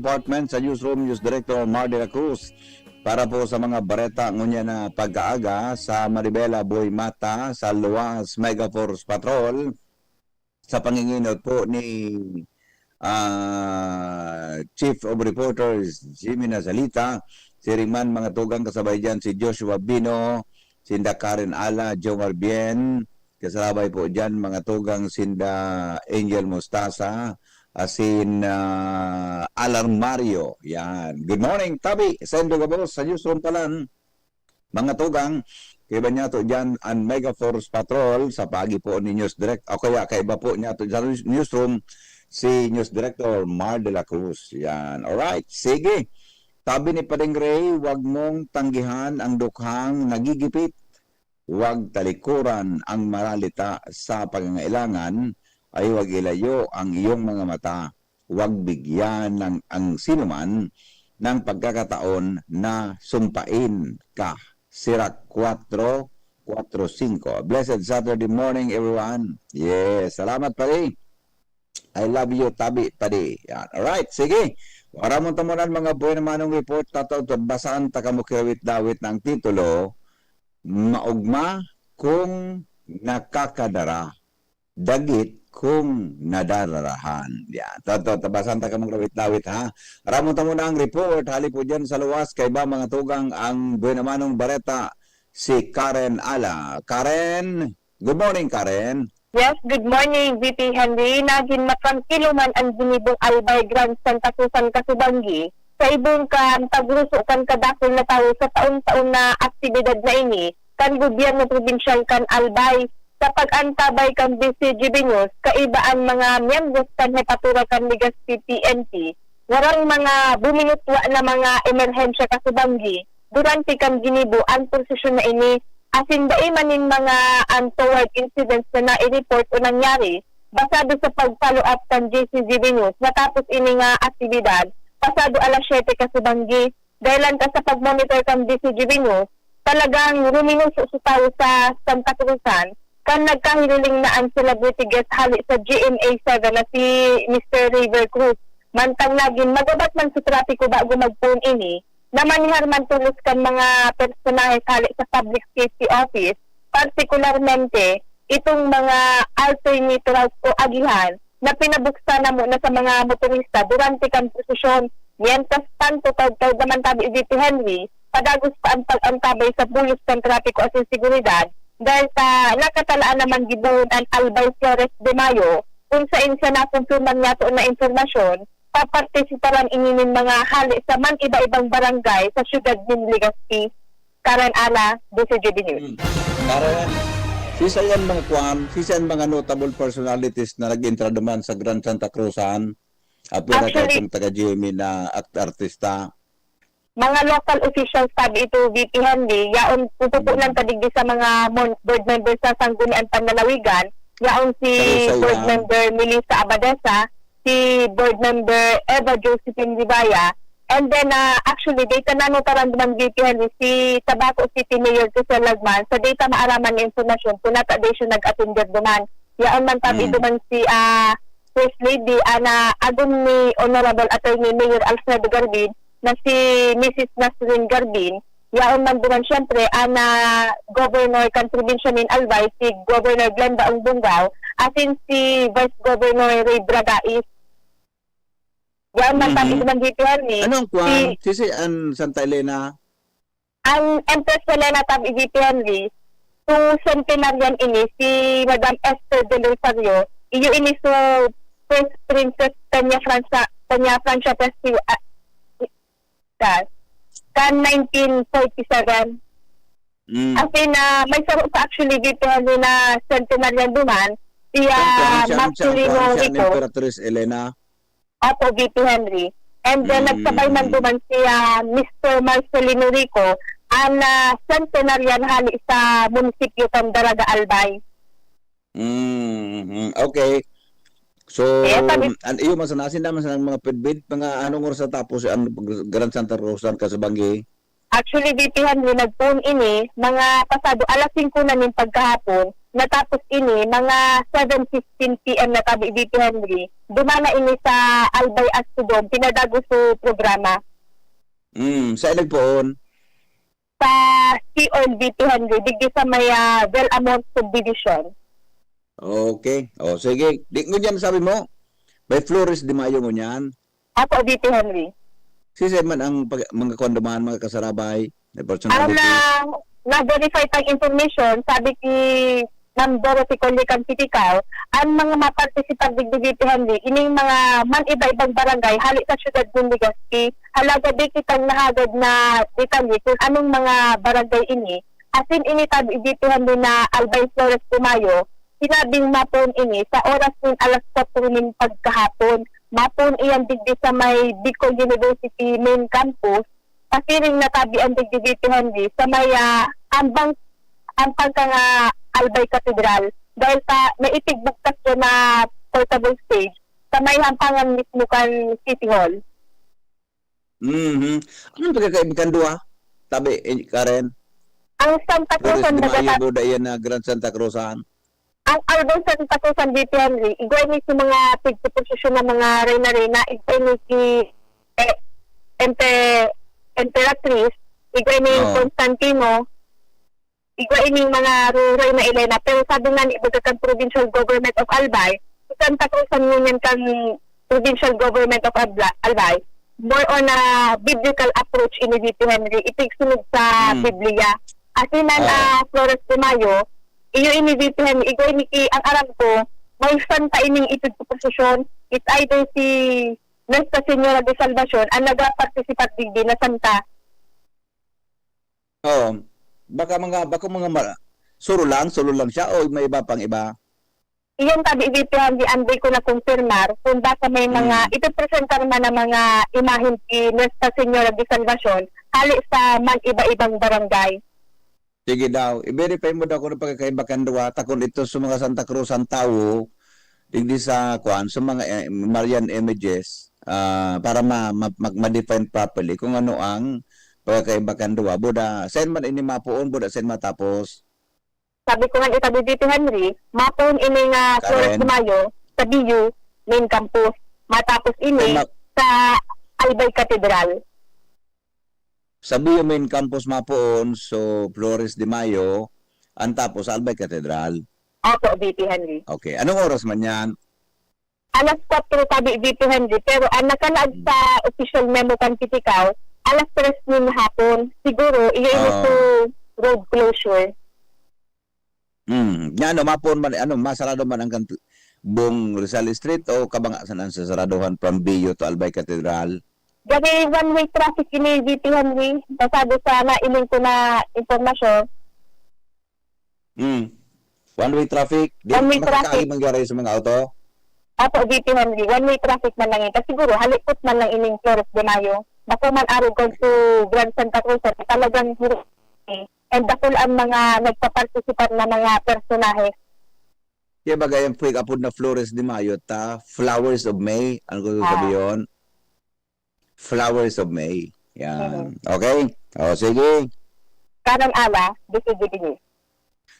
Department sa newsroom, News Director Mar de la Cruz. Para po sa mga bareta ngunya na pag-aaga sa Maribela Boy Mata sa Luwas Mega Force Patrol sa panginginot po ni Chief of Reporters Jimmy Nazalita, si Riman mga tugang kasabay dyan si Joshua Bino, sinda Karen Ala, Jomar Bien, kasabay po dyan mga tugang sinda Angel Mostasa, asin Alan Mario. Yan. Good morning, Tabi. Sendo ka po sa newsroom palan. Mga tugang, kaiba niya to dyan ang Mega Force Patrol sa pagi po ni News Direct. O kaya kaiba po niya to dyan newsroom si News Director Mar de la Cruz. Yan. Alright. Sige. Tabi ni Padeng Ray, huwag mong tanggihan ang dukhang nagigipit. Huwag talikuran ang maralita sa pangangailangan ay huwag ilayo ang iyong mga mata. Huwag bigyan ng ang sinuman ng pagkakataon na sumpain ka. Sirach 4:45. Blessed Saturday morning, everyone. Yes, salamat pare. I love you, Tabi, pare. Yan. Alright, sige. Para mo tamunan mga buhay na manong report, tataw basaan takamukirawit dawit ng titulo, maugma kung nakakadara, dagit kung nadararahan. Yan. Tabasan ta ka mong lawit-lawit ha. Ramon mo na ang report. Hali po dyan sa luwas. Kay ba mga tugang ang buenamanong bareta si Karen Ala. Karen, good morning Karen. Yes, good morning, VP Henry. Naging matrangkilo man ang ginibong Albay Grand Santa Cruzan Kasubanggi. Sa ibong kan pagruso kan kadakol na tao sa taon-taon na aktibidad na ini, kan gobyerno probinsyal kan Albay, sa pag-antabay kan BCG Binos, kaibaan mga miyembros kan Hepatura kan Ligas PNP, warang mga buminutwa na mga emerhensya kasubanggi, durante kan ginibo ang posisyon na ini, asin daimanin mga untoward incidents na na-report o nangyari, basado sa pag-follow up kan GCG Binos, natapos ini nga aktibidad, pasado alas 7 kasubanggi, dahilan ka sa pag-monitor kan BCG Binos, talagang ruminuso sa tao sa Santa Cruzan, kan nagkahiluling na ang celebrity guest hali sa GMA7 na si Mr. River Cruz. Mantang naging magabat man sa trapiko bago mag-phone ini, na manihar man tulos kan mga personahe hali sa Public Safety Office, partikularmente itong mga alternative o agihan na pinabuksa na muna sa mga motorista durante kan posisyon, mientras tanto tawag naman tabi VP Henry, padagos pa ang pag-antabay sa bulos kan trapiko at seguridad, dahil sa nakatalaan naman gibuhon ang Albay Flores de Mayo, kung sa insa na kumpirman nga to na informasyon, papartisiparan ininin mga hali sa man iba-ibang barangay sa syudad ng Legazpi. Karen Ala, BCGB News. Karen, sisa yan mga kwan, sisa yan mga notable personalities na nag-intraduman sa Grand Santa Cruzan, at pinagkakong taga-GMA na artista. Mga local officials sabi ito VP Henry, yaon pupupunan kadigdi sa mga board members sa Sangguniang Panlalawigan, yaon si board member Melissa Abadesa, si board member Eva Josephine Ribaya, and then actually data nanutaran naman VP Henry si Tabaco City Mayor Cesar Lagman, sa data maaraman ng informasyon, punata day siya nag-attender duman, yaon man tabi duman si First Lady na adun ni Honorable Attorney Mayor Alfredo Garbin, na si Mrs. Nasrin Garbin, yaon man duman siyempre Governor kan probinsya ng Albay, si Governor Glenda Ongbungaw, asin si Vice Governor Ray Bragais. Yaon man tabi duman dito ni anong kwan? Si ang Santa Elena? Ang Empress Helena tabi dito Henry, to centenarian ini, si Madam Esther de Rosario, iyo ini so First Princess Tanya Francia Festival, kan 1947. As in, may sarap sa actually dito na centenarian duman, siya Marcelino Rico. Emperatrice Elena. Opo, VP Henry. And then, nagsabay man duman siya Mr. Marcelino Rico, ang centenarian hali sa munisipyo ng Daraga Albay. Okay. So, iyo masanasin naman sa mga pedbid, mga anong oras na tapos ang Grand Santa Rosa Kasubanggi? Actually, VP Henry, nag-phone ini, mga pasado alas 5 na ng pagkahapon, natapos ini mga 7:15 PM na tabi VP Henry. Dumana ini sa Albay Astudog, pinadago sa programa Sa ilag poon. sa Seoul VP Henry, digdi sa may Velamont Subdivision. Okay. O, sige. Di mo dyan sabi mo. By Flores de Mayo mo niyan. Ako VP Henry. Sisi man ang mga kondoman, mga kasarabay, na Ang personality. na-verify tang information, sabi ki Ma'am Dorothy Colican Pitikaw, ang mga mapartisipan digdi VP Henry, ining mga man iba-ibang barangay, hali sa syudad ng Legazpi, halaga di kitang nahagad na detalye kung anong mga barangay ini. Asin ini tabi VP Henry na Albay Flores Pumayo, sinabing mapon ini sa oras ng alas 4 ng pagkahapon. Mapon iyan digdi sa may Bicol University main campus. Pasiring natabi ang digdi VP Henry sa may ambang ka nga Albay Cathedral. Dahil sa may itigbuktas ko na portable stage sa may hampangan mismo kan City Hall. Anong pagkakaibigan dua? Tabi, Karen. Ang Santa Cruz Flores ang de Mayo, nagata- Buda yan na Grand Santa Cruzan. ang Albay Santa Cruz ang VP Henry, igway ni si mga tigposisyon ng mga reyna-reyna, igway ni si Emperatrice, igway ni Constantino, igway ni mga reyna Elena, pero sabi nga ni Ibagakan Provincial Government of Albay, si Santa Cruz ang ngunyan kan Provincial Government of Albay, more on a biblical approach ini VP Henry, itigsunod sa Biblia. Asinan Flores de Mayo, iyo ini VP Henry, igway ni ang aram ko, may santa ining itid sa posisyon, it's either si Nuestra Señora de Salvacion ang nag-participat digdi na santa. Baka mga solo lang siya o may iba pang iba. Iyon tabi VP Henry, anday ko na kumpirmar kung baka may mga itopresentar man ng mga imahin si Nuestra Señora de Salvacion hali sa man iba-ibang barangay. Sige daw, i-verify mo daw kung pagkakaibakan dua, takon ito sa mga Santa Cruz ang tao, hindi sa sa mga Marian images, para ma-define properly kung ano ang pagkakaibakan dua. Buda, send man ini mapuon, buda send matapos. Sabi ko nga itabi VP Henry, mapon ini nga Flores de Mayo sa BU main campus, matapos ini sa Albay Cathedral. Sa BU main campus mapuon, so Flores de Mayo, ang tapos Albay Cathedral. Opo, VP Henry. Okay, anong oras man yan? Alas 4 tabi VP Henry, pero ang nakalaag sa official memo kan Pitikaw, alas 3 ng hapon. Siguro, iyon ito road closure. Mapon man, masarado man ang buong Rizal Street o kabangasan ang sasaraduhan from BU to Albay Cathedral? Gagi one-way traffic ini VP Henry, pasado sa nailing ko na impormasyon. One-way traffic? One-way traffic. Mangyari sa mga auto? Apo VP Henry, one-way traffic man lang ito. Siguro, halikot man lang ining Flores de Mayo. Bako man arog ko to Grand Santa Cruz, talagang hirap. And dakul ang mga nagpapartisipan na mga personahe. Kaya bagay ang fake apod na Flores de Mayo, Flowers of May. Ano ko sabi yun? Flowers of May. Yan. Okay? O, sige. Kanan ala, DCGD.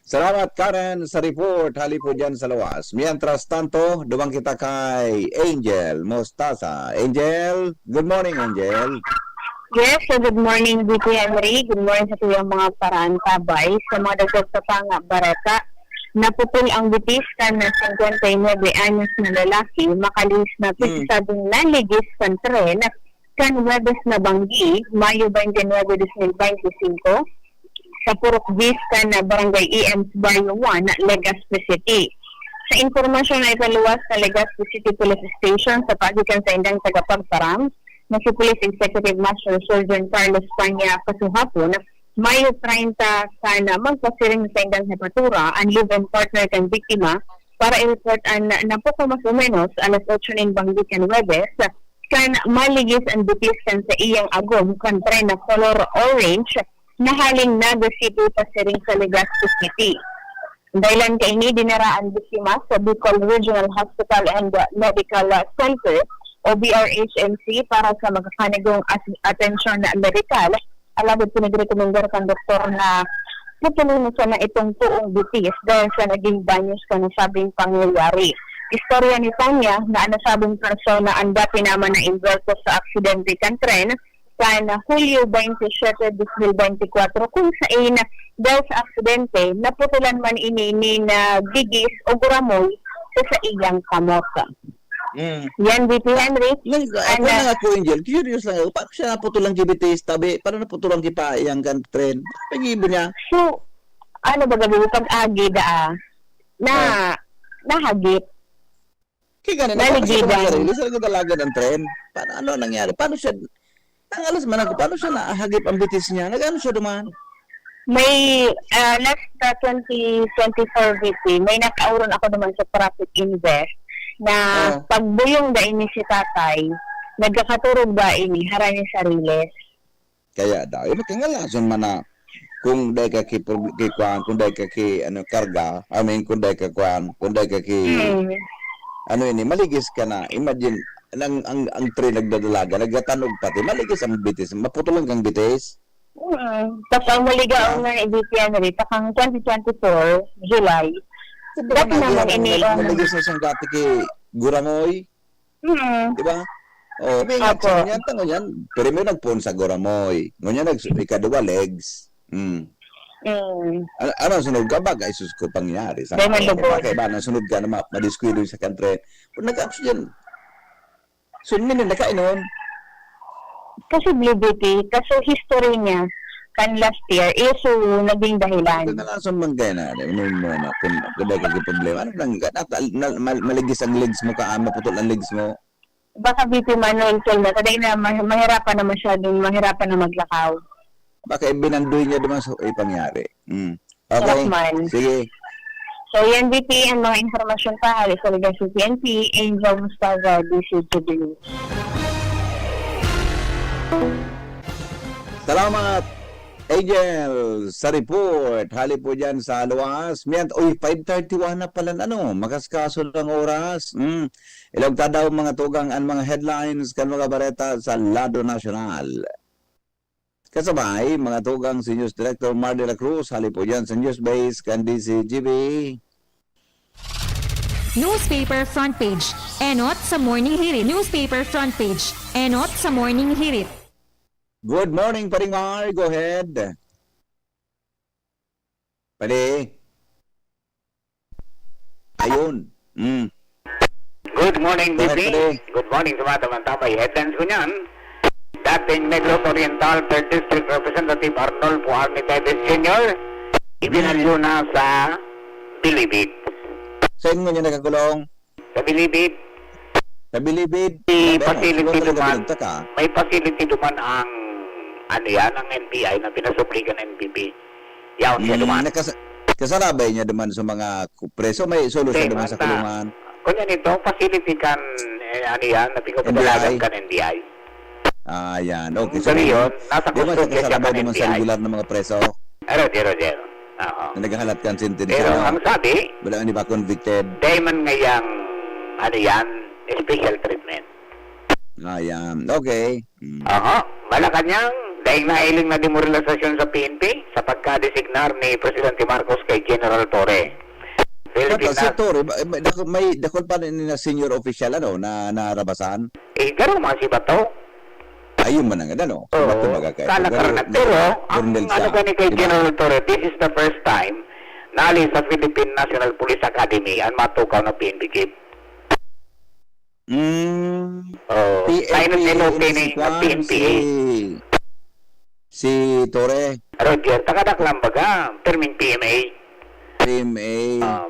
Salamat, Karen, sa report. Hali po dyan sa lawas. Mientras tanto, dumang kita kay Angel Mostaza. Angel, good morning, Angel. Yes, so good morning, VP Henry. Good morning sa tuyang mga paraan tabay. Sa mga dagdag sa panga barata, napupul ang bitis kan na 59 anyos na lalaki, makalis na pisadong naligis sa tren kan Webes na Banggi, Mayo 29, 2025, sa Purok Vista na Barangay EMS Barrio 1, Legazpi City. Sa informasyon na ikaluwas sa Legazpi City Police Station sa pagitan sa indang tagapagparam na si Police Executive Master Sergeant Carlos Panya Kasuhapon, Mayo 30 sana magpasiring sa indang hepatura ang live-in partner kan biktima para i-report ang napoko mas o menos alas 8 ng Banggi kan Webes kan maligis ang bitis kan sa iyang agom kan tren na color orange na haling Naga City pasiring sa Legazpi City. Dahilan kay ini dinara ang biktima sa Bicol Regional Hospital and Medical Center o BRHMC para sa magkakanigong atensyon na medikal. Alabot pinagrekomendar kan doktor na putulungan siya na itong tuong bitis dahil sa naging danyos ka na sabing pangyayari. Istorya ni Tanya na nasabing persona ang dati naman na involved sa aksidente kan tren sa Hulyo 27, 2024 kung saan dahil sa aksidente naputulan man ini na gigis o guramoy sa iyang kamot. Yan, VP Henry. Ako lang ako, Angel. Curious lang ako. Paano siya naputulang GBT tabi? Paano naputulang kipa yung kan tren? Pag-ibo niya. So, ano ba gagawin pag-agi nahagip? Kaya ganun, paano siya kumakarili? Saan nagdalaga ng tren? Ano nangyari? Paano siya, ang alas man ako, paano siya nahagip ang bitis niya? Nag-ano siya duman? May last 2024 VP, may nakauron ako naman sa Profit Invest na pagbuyong da ini si tatay, nagkakaturog ba ini, harani sariles. Kaya daw, makangalason man na kung dahil ka kikuan, kung dahil ka karga, kung dahil ka kuan, kung dahil ka maligis ka na, imagine, ang train nagdadalaga, nagkatanog pati, maligis ang bitis, maputulang kang bitis. Tapos ang maligaw nga ni VP Henry, takang 2024, July, dati naman ini maligis na siyang dati kay Guramoy. Di ba? O, may nga siya tango yan. Pero may nagpun sa Guramoy. Ngunyan ikadua legs. Ano sunod ka ba? Isus ko pangyari. Kaya ba sunod ka na madiskwilo sa country. Kung nag-apso yan. Sunod na nakainon. Kasi BBT, kaso history niya kan last year, so naging dahilan. Nalason man kaya na, kung dahil ka problema, ano lang, maligis ang legs mo ka, maputol ang legs mo. Baka VP Manuel na, taday na mahirapan na masyadong, mahirapan na maglakaw. Baka ibinandoy niya naman sa pangyari. Okay, sige. So yan VP, ang mga informasyon pa, halos sa Liga PNP, Angel Mustafa, DCTV. Salamat, Angel, sa report. Hali po dyan sa luwas. 5:31 na pala, makaskaso lang oras. Ilog daw mga tugang ang mga headlines kan mga bareta sa Lado Nacional. Kasabay, mga tugang si News Director Mar de la Cruz. Hali po dyan sa News Base kan DCGB. Newspaper front page. Enot sa morning hirit. Newspaper front page. Enot sa morning hirit. Good morning, Paringay. Go ahead. Pali. Ayun. Good morning, BP. Good morning sa mga tamang-tamay. Headlines ko niyan. Dating Negros Oriental 3rd District Representative Arnolfo Army Teves Jr. ibinalyo na sa Bilibid. Saan mo niya nakakulong? Sa Bilibid. Sa Bilibid? May facility duman ang ang NBI na pinasuplikan ng NBB. Yaon siya duman. Kasarabay niya duman sa mga preso. May solusyon duman sa kulungan. Kanya nito, facility kan na pinagpadalagan kan NBI. Yan. Okay. So yun, nasa custody siya kan NBI. Sa regular ng mga preso. Pero. Naghahalat kan sentence. Pero ang sabi, wala hindi ba convicted? Dahil man ngayang special treatment. Yan. Okay. Malakanyang dahil nailing na demoralisasyon sa PNP sa pagkadesignar ni Presidente Marcos kay General Torre. Si Torre, may dakol pa rin na senior official na narabasan? Gano'n mga si Bato. Ayun man ang Kalakaran. Pero, ang gani kay General Torre, this is the first time na alis sa Philippine National Police Academy ang matukaw na PNP chief. Si Torre. Roger, tagadaklang baga, terming PMA.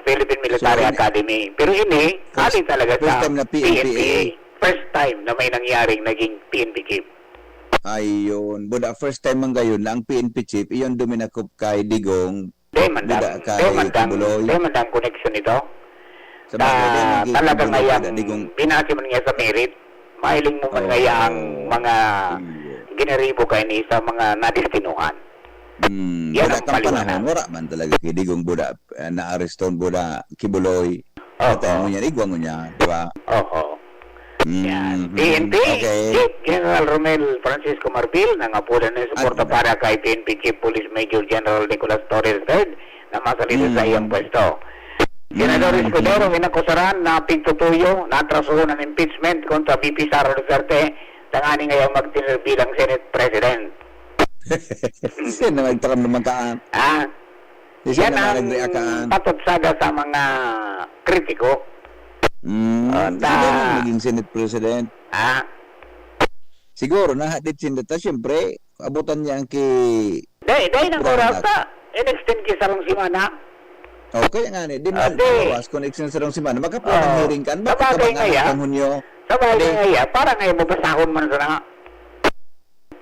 Philippine Military Academy. Pero ini, ali talaga sa PNPA. First time na may nangyaring naging PNP chief. Ayun. Buda, first time man gayon lang, PNP chief, iyon duminakop kay Digong. Demandang connection ito. Talaga ngayang pinasi man niya sa merit, mahiling mo man ngaya ang mga ginaribo kayo ni sa mga nadistinuhan. Yan ang paliwanag. Wala man talaga kay Digong Buda, na-areston Buda, Kibuloy. At mo niya, igwang mo niya, di ba? Yan. PNP, Okay. Chief General Romel Francisco Marbil, nangapulan ng suporta para kay PNP Chief Police Major General Nicolas Torres III na masalita sa iyang pwesto. Senador Escudero, inakusaran na pigtutuyo na atraso ng impeachment kontra VP Sara Duterte tangani ngayong magtinir bilang Senate President. Sino nagtakam naman kaan? Sino Yan naman ang nagreakaan? patutsada sa mga kritiko. Sino naman naging Senate President? Siguro, nahadit sinita, siyempre, abutan niya ang Day nang oras ta. In-extend kisarong simana. Okay nga ni, di man Di. alawas, connection sa rong simana, magkapuan ng hearing kan, bakit Sabagay ka nga ya. mga hunyo? Sa bagay ngaya, para ngayon mabasahon man sa nga.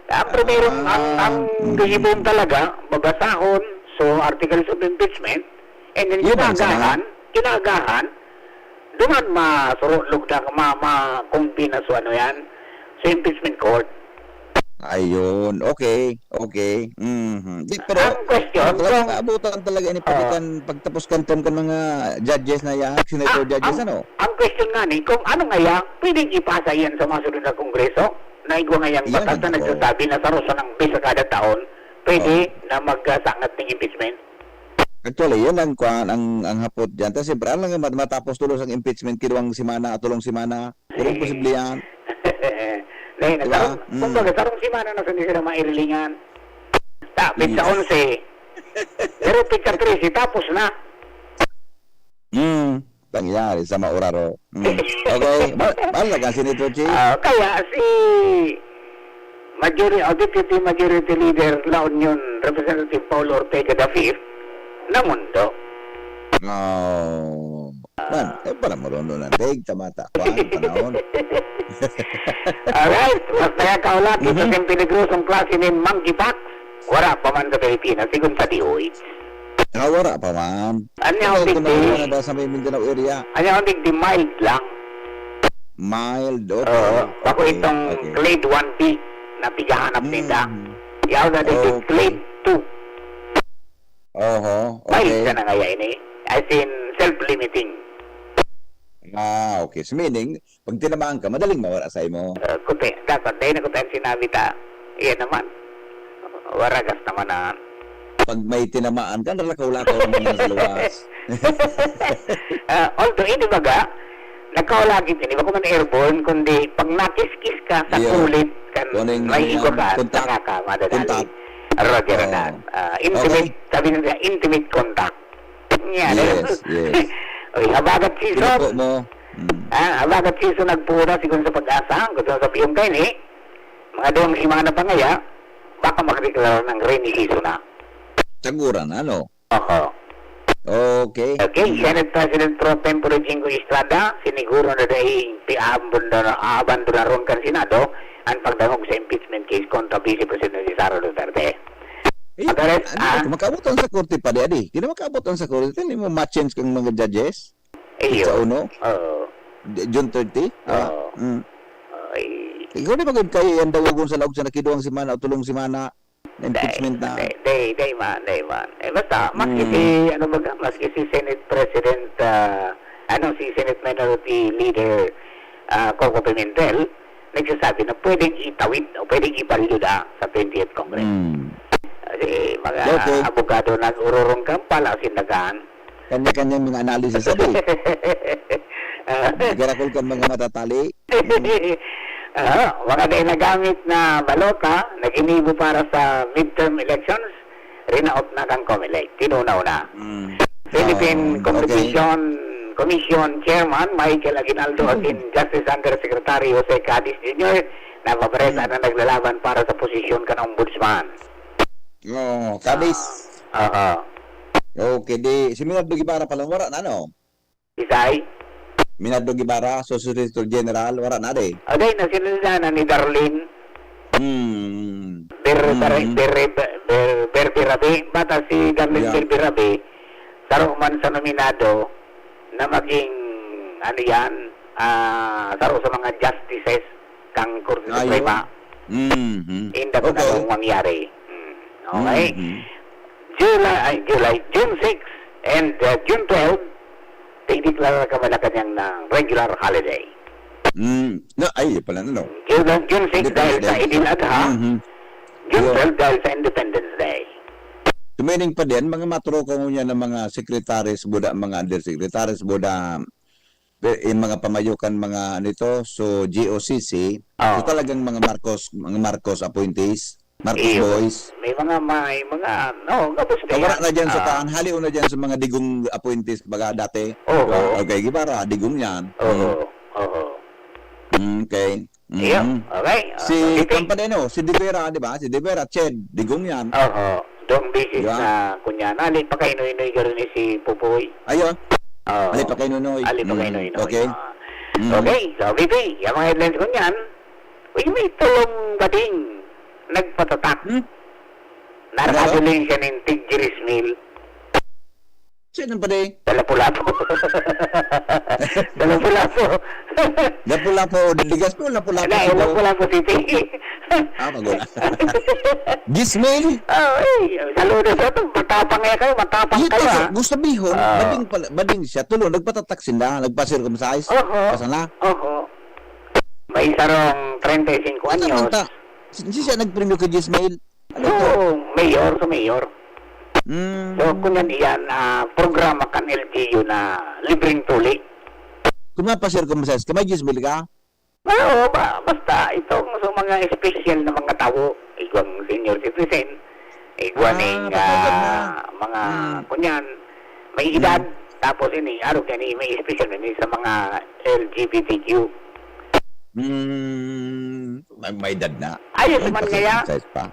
Ang primerong, ang gihibon talaga, mabasahon, so articles of impeachment, and then Yun ang kinagahan, duman masurulog na, ma-convene na so ano yan, sa impeachment court. Ayun, okay. Di, pero, Ang question, kung- abutan talaga ini pagtapos kanton kan mga judges na yan, senator judges, ano? Ang question nga ni, kung ano ngaya, pwedeng ipasa yan sa mga sunod na kongreso, na igwa ngayang Yan batas na ang nagsasabi na sa rusa ng bisa kada taon, pwede na magkasangat ng impeachment. Actually, yan ang hapot dyan. Tapos siyempre, alam nga matapos tulos ang impeachment, kinuwang simana, tulong simana, tulong posible yan. Dahil Diba? sarong, kumbaga, sarong simana na hindi sila mairilingan. Pizza 11. Pero pizza 13, tapos na. Pangyari sa mauraro. Okay, mahal ka, Senator Chi. Kaya si Deputy Majority Leader La Union, Representative Paulo Ortega V, namundo. Para mo ron doon natin, tamata pa, panahon. Alright, mas nakakaulati sa siyang peligrosong klase ni Monkeypox. Wala pa man sa Pilipinas, sigun sa DOH. Wala pa, ma'am. Anya ang Ito na digdi, na sa may Mindanao area. mild lang. Mild, okay. Bako itong Clade 1B na pigahanap nila. Yaw na dito Clade 2. Oho, Mild okay. ka na ngaya ini. As in, self-limiting. Okay. So meaning, pag tinamaan ka, madaling mawala sa imo. Kuti, dapat dahil na kuti sinabi ta, iyan naman. Waragas naman na. Pag may tinamaan ka, nalakaw-lakaw naman sa luwas. Although, hindi baga, nagkaulagit hindi ba man airborne, kundi pag nakiskis ka sa Yeah. kulit, kan Kuning, may igo ka, contact. saka ka madadali. Contact. Roger na. Intimate, sabi nila, intimate contact. Yan. Yes. Oy, habagat Pinupo season. mo. Habagat season nagpura siguro sa pag-asa. Gusto sa piyong kayo ni, mga doong simana pa ngaya, baka makadeklara ng rainy season na. Saguran, ano? Oo. Okay. Okay, Senate President Pro Tempore Jingo Estrada, siniguro na dahil abandonar ron kan Senado ang pagdangog sa impeachment case kontra Vice President si Sara Duterte. Agares, Makabutan sa korte pa di, adi. Hindi makabutan sa korte. Hindi mo ma-change kang mga judges? Sa uno? June 30? Ikaw di magod kayo yan dawagon sa laog sa nakiduang simana o tulong simana na impeachment na. Day man. Basta, maski si Senate President, si Senate Minority Leader Coco Pimentel, nagsasabi na pwedeng itawid o pwedeng ipaluda sa 20th Congress. Kasi mga abogado nag-ururong kampala sindagaan. Kanya-kanyang mga analysis sabi. Garakol kan mga matatali. Mga day nagamit na balota, nag-inibo para sa midterm elections, rinaot na kang COMELEC. Tinunaw na. Philippine Commission Chairman Michael Aguinaldo at Justice Undersecretary Jose Cadiz Jr. na papresa na naglalaban para sa posisyon ka ng ombudsman. Cadiz. Oo. Okay, di. Si Minardo Guevara palang wala na, no? Isay? Minardo Guevara, Solicitor General, wala na, di. Aday, nasinundanan ni Darlene Berberabe. Bata si Darlene Berberabe, saro man sa nominado na maging, saro sa mga justices kang Korte Suprema. Hindi ko na kung mangyari. Okay? June 6 and June 12, tinideklara ka Malacanang ng regular holiday. No, ay, pala, no. June 6 dahil sa Idil Adha. Mhm. June Yeah. 12 dahil sa Independence Day. Tumining pa din, mga matroko niya ng mga secretaries, buda, mga undersecretaries, buda, yung mga pamayukan, mga nito, so GOCC, Oh. so talagang mga Marcos appointees, Marcos Iyo. boys. May mga, kapos Kawara na dyan sa Ah, taan, haliw na dyan sa mga digong appointees, baga dati. Oo. Diba? Okay, gibara, digong yan. Oo. Okay. Iyo. Okay. Si Titi. Campaneno, si De Vera, di ba? Si De Vera, Ched, digong yan. Doong bisis Diba? na kunya nalit pa kay Noy garo ni si Pupoy. Ayun, Oo. ali pa kay Nunoy. Ali pa kay Noy. Okay. Okay, so BP, yung mga headlines ko niyan, may tulong bading nagpatatak. Nakakatuloy siya ng Tigris Mill. Sino pa din? Dalapu-lapu. Dalapu-lapu. Lapu-lapu, digas po, lapu-lapu. Dalapu-lapu City. Magula. Gismail? Saludo sa ito. Matapang kayo, matapang kayo. Gusto bihon, bading siya. Tulo, nagpatatak sila, nagpa-circumcise. Pasala. May sarong 35 anyos. Hindi siya nagpremyo kay Gismail. Ano to? Mayor. So, kunyan iyan, programa kan LGU na libreng tuli. Kung mapa-circumcise, kamay Gismail ka? Oo, basta itong so, mga special na mga tao, igwang senior citizen, igwaning patagad na. mga kunyan, may edad, tapos ini, araw yan, may special ini sa mga LGBTQ. May edad na. Ayos man kaya. Circumcise pa.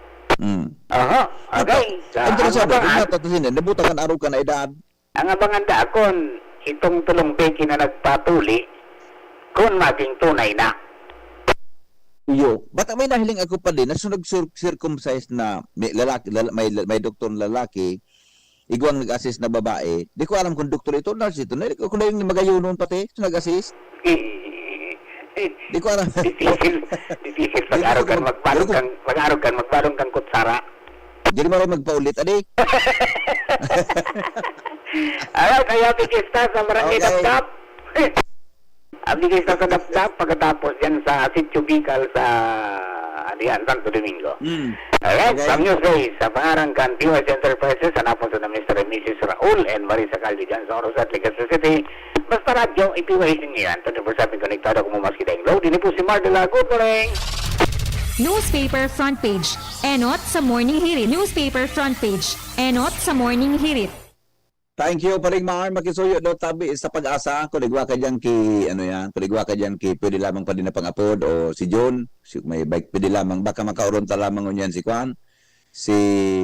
Aha, okay. Ang interesado, kung abangan, natatusin, nabutan ka araw ka na edad. ang abangan daakon, itong tulong peki na nagpatuli, kung maging tunay na. Iyo. Bata may nahiling ako pa din, nasunod circumcise na may lalaki, may doktor lalaki, igwang nag-assist na babae. Di ko alam kung doktor ito, nurse ito. Kung na yung magayunon pati, so nag-assist. Di ko alam. Difícil pag-araw kan magbalong kang kutsara. Hindi mo rin magpaulit, adi. Alright, kaya bigista sa barangay Okay. Dapdap. Bigista sa Dapdap pagkatapos yan sa Sitio Bicol sa Santo Domingo. Alright, Okay. from Newsday sa pangarangkan POS Enterprises, hanapon sa na Mr. and Mrs. Raul and Marisa Calvi dyan sa Orosat, Legazpi City. Basta radyo, ipiwahin niyo yan. 24/7 konektado kung mumaski tayong load. Dini po si Mardela. Good morning! Newspaper front page. Enot sa Morning Hirit. Newspaper front page. Enot sa Morning Hirit. Thank you paring mga makisuyo do tabi sa pag-asa. Kuligwa ka dyan ki, kuligwa ka dyan ki, pwede lamang pa din na pang-upload o si John, may bike pwede lamang, baka makauron ta lamang ngunyan si Kwan, si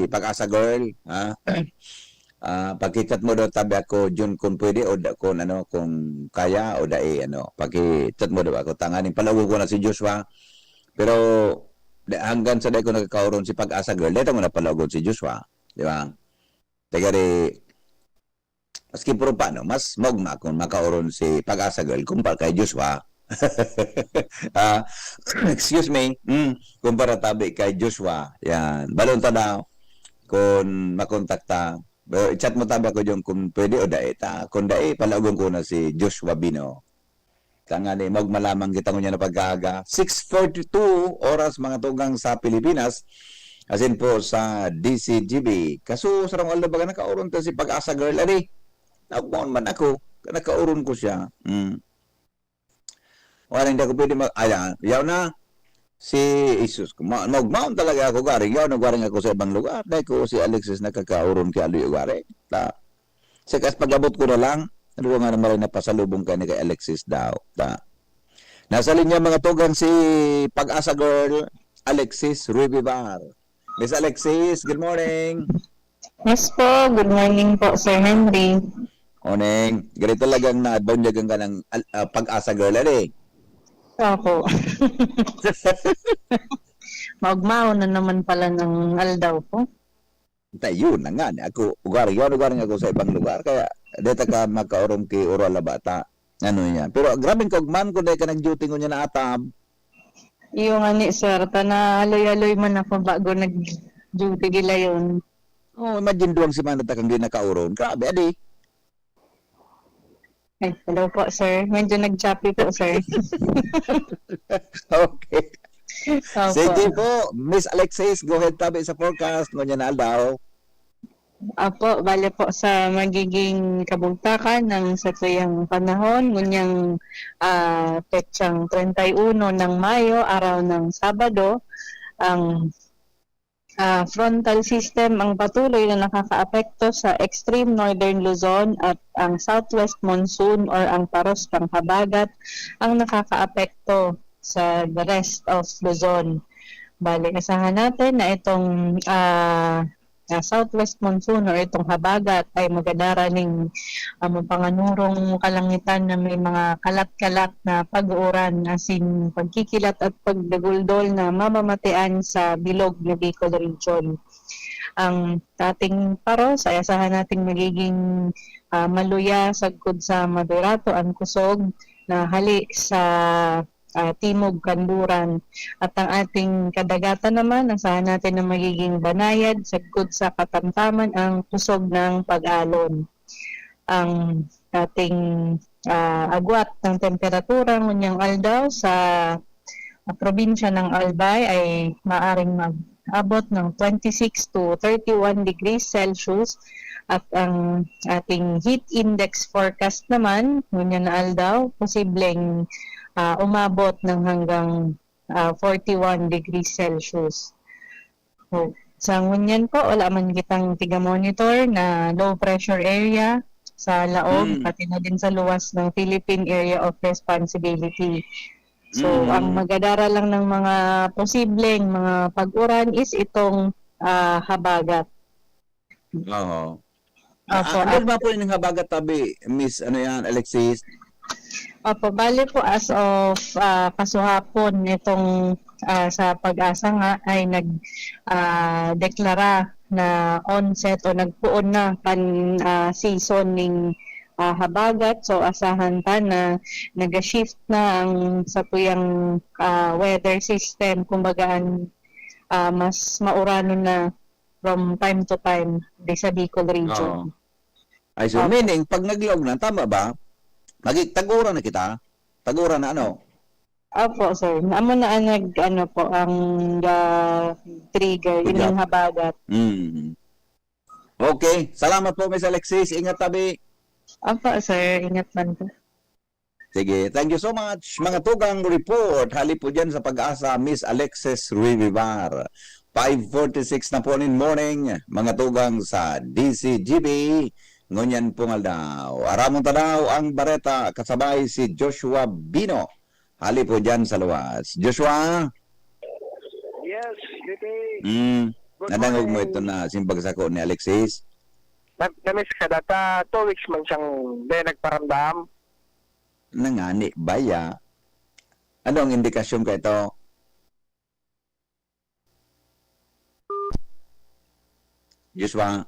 Pag-asa Girl, ha? Pagkikat mo do tabi ako, John, kung pwede, o kung kaya, o pagkikat mo do ako, tanganin, palago ko na si Joshua, pero hanggang sa day ko nagkakauron si Pag-asa Girl, dito mo na palagon si Joshua, di ba? Tagari, maski puro paano, mas magma kung makauron si Pag-asa Girl kumpara kay Joshua. Excuse me, kumpara tabi kay Joshua. Yan, balon ta daw kung makontakta. I-chat mo tabi ako yung kung pwede o dae ta. Kung dae, palagon ko na si Joshua Bino. Tangani, magmalamang kita ko niya na pagkaga. 6:42 oras mga tugang sa Pilipinas. Asin po sa DCGB. Kaso, sarang alda baga nakauron ta si Pag-asa Girl. Ari, nakumaon man ako. Nakauron ko siya. Wala hindi ako pwede yaw na. Si Jesus. Magmaon talaga ako garing. Yaw nagwaring ako sa ibang lugar. Dahil ko si Alexis nakakauron kay Aloy Ugare. Sa kas pag-abot ko na lang. Ano ko nga naman na pasalubong ka ni kay Alexis daw. Nasa linya mga tugang si Pag-asa Girl, Alexis Rubivar. Miss Alexis, good morning. Yes po, good morning po, Sir Henry. Morning. Ganito talagang na-boundagan ka ng Pag-asa Girl, ali. Opo. Magmao na naman pala ng aldaw po. Yun na nga. Ako, ugaring ako sa ibang lugar. Kaya, dito ka magkaurong ki Orola Bata. Ano yan. Pero, grabing kagman ko dahil ka nag-duty ko niya na atab. Yung ani, sir, aloy-aloy man ako bago nag-duty gila yun. Oh, imagine duwang si Manata kang di nakauron. Grabe, adi. Ay, hello po, sir. Medyo nag-choppy po, sir. Okay. Opo. Sige po, Miss Alexis, go ahead tabi sa forecast. Ngunyan na aldaw. Apo, bale po sa magiging kabugtakan ng sa tuyang panahon, ngunyang petsang 31 ng Mayo, araw ng Sabado, ang frontal system ang patuloy na nakakaapekto sa extreme northern Luzon at ang southwest monsoon or ang paros ng habagat ang nakakaapekto sa the rest of Luzon. Bale, asahan natin na itong southwest monsoon or itong habagat ay magadaraning panganurong kalangitan na may mga kalat-kalat na pag-uuran as in pagkikilat at pagdaguldol na mamamatian sa bilog na Bicol region. Ang ating paros ay asahan nating magiging maluya sagkod sa Madurato ang kusog na hali sa Timog Kanluran at ang ating kadagatan naman asahan natin na magiging banayad sagkod sa katamtaman ang kusog ng pag-alon. Ang ating agwat ng temperatura ngunyang aldaw sa probinsya ng Albay ay maaring mag-abot ng 26 to 31 degrees Celsius at ang ating heat index forecast naman ngunyang na aldaw posibleng umabot ng hanggang 41 degrees Celsius. So, sa ngunyan po, wala man kitang tiga-monitor na low pressure area sa laog, pati na din sa luwas ng Philippine Area of Responsibility. So, ang magadara lang ng mga posibleng mga pag-uran is itong habagat. Oo. Opo, Ano ba po yung habagat tabi, Miss Alexis? Opo, bale po as of kasuhapon itong sa pag-asa nga ay nag-deklara na onset o nagpuon na season ng habagat. So asahan pa na nag-shift na ang sa tuyang weather system. Kumbaga mas maurano na from time to time sa Bicol region. Ay, so meaning, pag naglaog na, tama ba? Tagura na kita? Tagura na ano? Opo, sir. Amo na ang trigger, yun yung habagat. Okay. Salamat po, Miss Alexis. Ingat tabi. Opo, sir. Ingat man po. Sige. Thank you so much. Mga tugang report. Hali po dyan sa pag-asa, Miss Alexis Rivivar. 5:46 na po in morning. Mga tugang sa DCGB. Ngunyan pungal daw. Aramon tanaw ang bareta kasabay si Joshua Bino. Hali po dyan sa luwas. Joshua? Yes, Bibi. Nadangog mo ito na simbag sako ni Alexis. Namiss ka data, 2 weeks man siyang nagparamdam. Nangani, baya. Ano ang indikasyon ka ito? Joshua?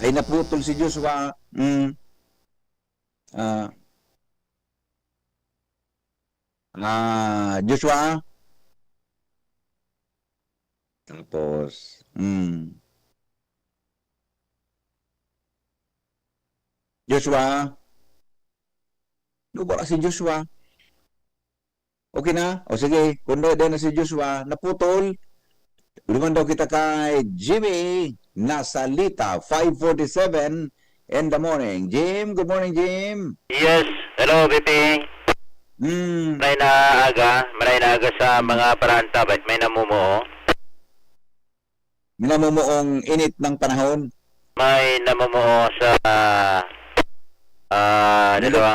Ay naputol si Joshua. Joshua? Tapos, Joshua? Ano ba si Joshua? Okay na? O sige, kung doon na si Joshua, naputol. Luman daw kita kay Jimmy Nasalita, 5:47 in the morning. Jim, good morning, Jim. Yes, hello, Bibi. Maray na aga sa mga paranta, ba't may namumuo? Minamumuong init ng panahon. May namumuo sa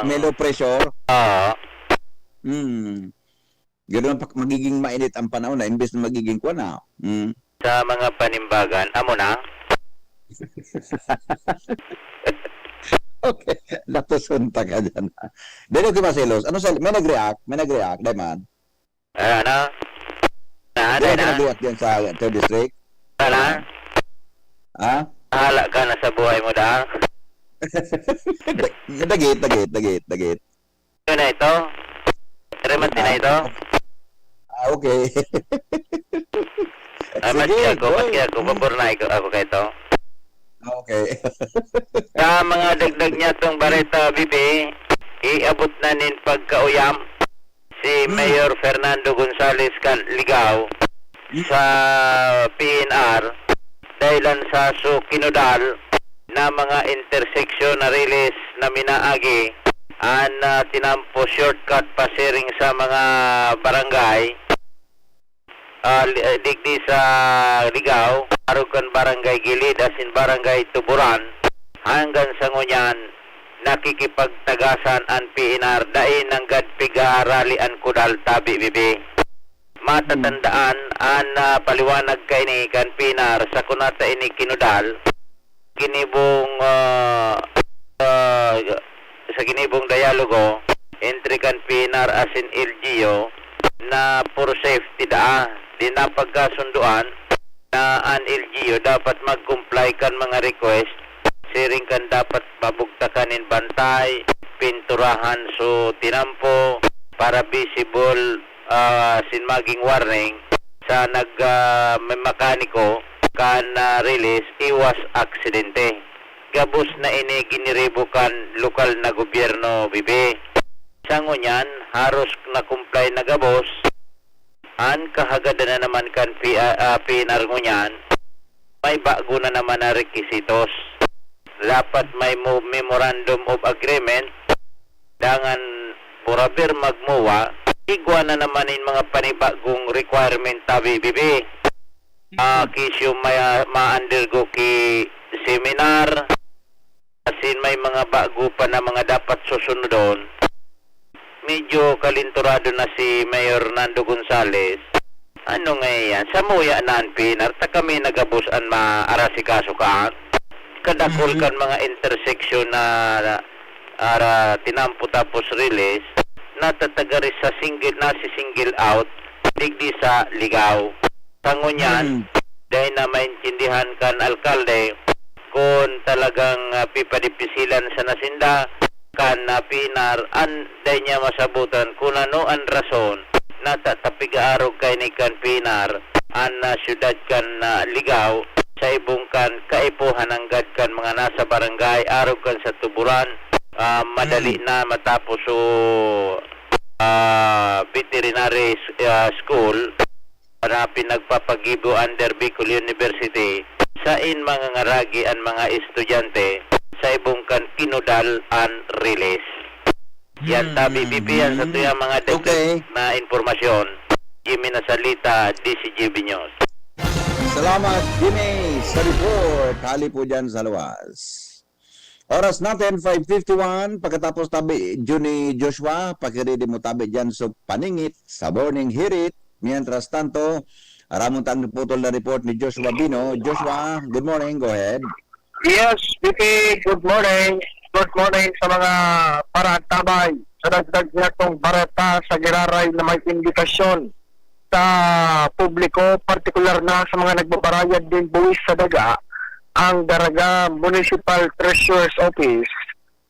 May low pressure. Oo. Ganoon pa magiging mainit ang panahon na imbes na magiging kuwan na. Sa mga panimbagan, amo na? Okay. Natusunta ka dyan. Dito ki Marcelos, ano may nag-react? May nag-react, Dayman? Ano? Di ba nag-react yan sa 3rd District? Ano? Ha? Hala ka na sa buhay mo dahil? Dagit. Yun na ito? Remati na ito? Okay. Ay, maski ako, pabor na ako kay ito. Okay. Sa mga dagdag niya tong Bareta Bibi, iabot na nin pagkauyam si Mayor Fernando Gonzales Ligaw sa PNR dahilan sa kinudal na mga intersection na release na minaagi an tinampo shortcut pasiring sa mga barangay digdi sa Ligaw, arugan barangay Gilid asin barangay Tuburan hanggang sa ngunyan nakikipagtagasan ang PNR dain ng gadpiga ralian kudal tabi bibi. Matatandaan an paliwanag kay ni kan PNR sa kunata ini kinudal ginibong sa ginibong dialogo entre kan PNR asin LGU na for safety di na pagkasunduan na an LGU dapat mag-comply kan mga request siring kan dapat mabugtakanin bantay pinturahan so tinampo para visible sin maging warning sa may mekaniko kan release iwas aksidente gabos na ini giniribukan lokal na gobyerno bibi sa ngunyan haros na comply na gabos an kahagada na naman kan PNR ngunyan may bago na naman na requisitos dapat may memorandum of agreement dangan purabir magmuwa igwa na naman in mga panibagong requirement tabi bibi kisyo ma-undergo ki seminar asin may mga bago pa na mga dapat susunodon medyo kalinturado na si Mayor Nando Gonzales. Ano nga yan? Sa muya naan PNR, ta kami nagabusan maarasikaso ka. Kadakol kan mga intersection na tinampo tapos release, natatagaris sa single out, digdi sa Ligaw. Tangon yan, dahil na maintindihan kan alkalde, kung talagang pipadipisilan sa nasinda, kan na PNR anday niya masabutan kung ano ang rason na tatapigaarog kay ni kan PNR an syudad kan Ligaw sa ibong kan kaipuhan anggad kan mga nasa barangay arog kan sa Tuburan madali na matapos so veterinary school para pinagpapagibo under Bicol University sa in mga ngaragi ang mga estudyante sa ibong kan kinudal and release. Yan tabi bibiyan sa tuya mga dagdag na informasyon. Jimmy Nasalita, DCGB News. Salamat, Jimmy, sa report. Hali po dyan sa luwas. Oras natin, 5:51. Pagkatapos tabi, Juni Joshua, pakiridi mo tabi dyan sa paningit, sa morning hirit. Mientras tanto, aramong tang putol na report ni Joshua Bino. Joshua, good morning. Go ahead. Yes, Vicky, good morning. Good morning sa mga paratabay. Sa dagdag niya itong Bareta sa Giraray na may imbitasyon sa publiko, partikular na sa mga nagbabarayad din buwis sa daga, ang Daraga Municipal Treasurer's Office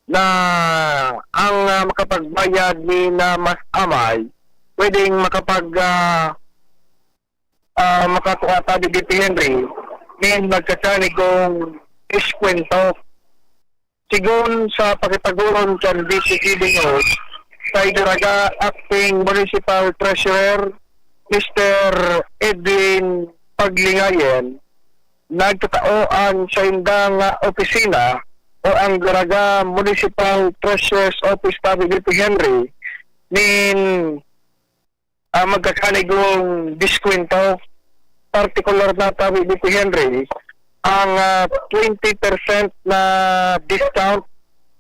na ang makapagbayad ni na mas amay, pwedeng makakuha tayo dito Henry, ngayon magkasali kong iskwento. Sigun sa pakipagulong kan DCGB News, sa Daraga Acting Municipal Treasurer, Mr. Edwin Paglingayen, nagtataoan sa indang opisina o ang Daraga Municipal Treasurer's Office tabi dito Henry, nin magkakanigong diskwento, particular na tabi dito Henry, ang 20% na discount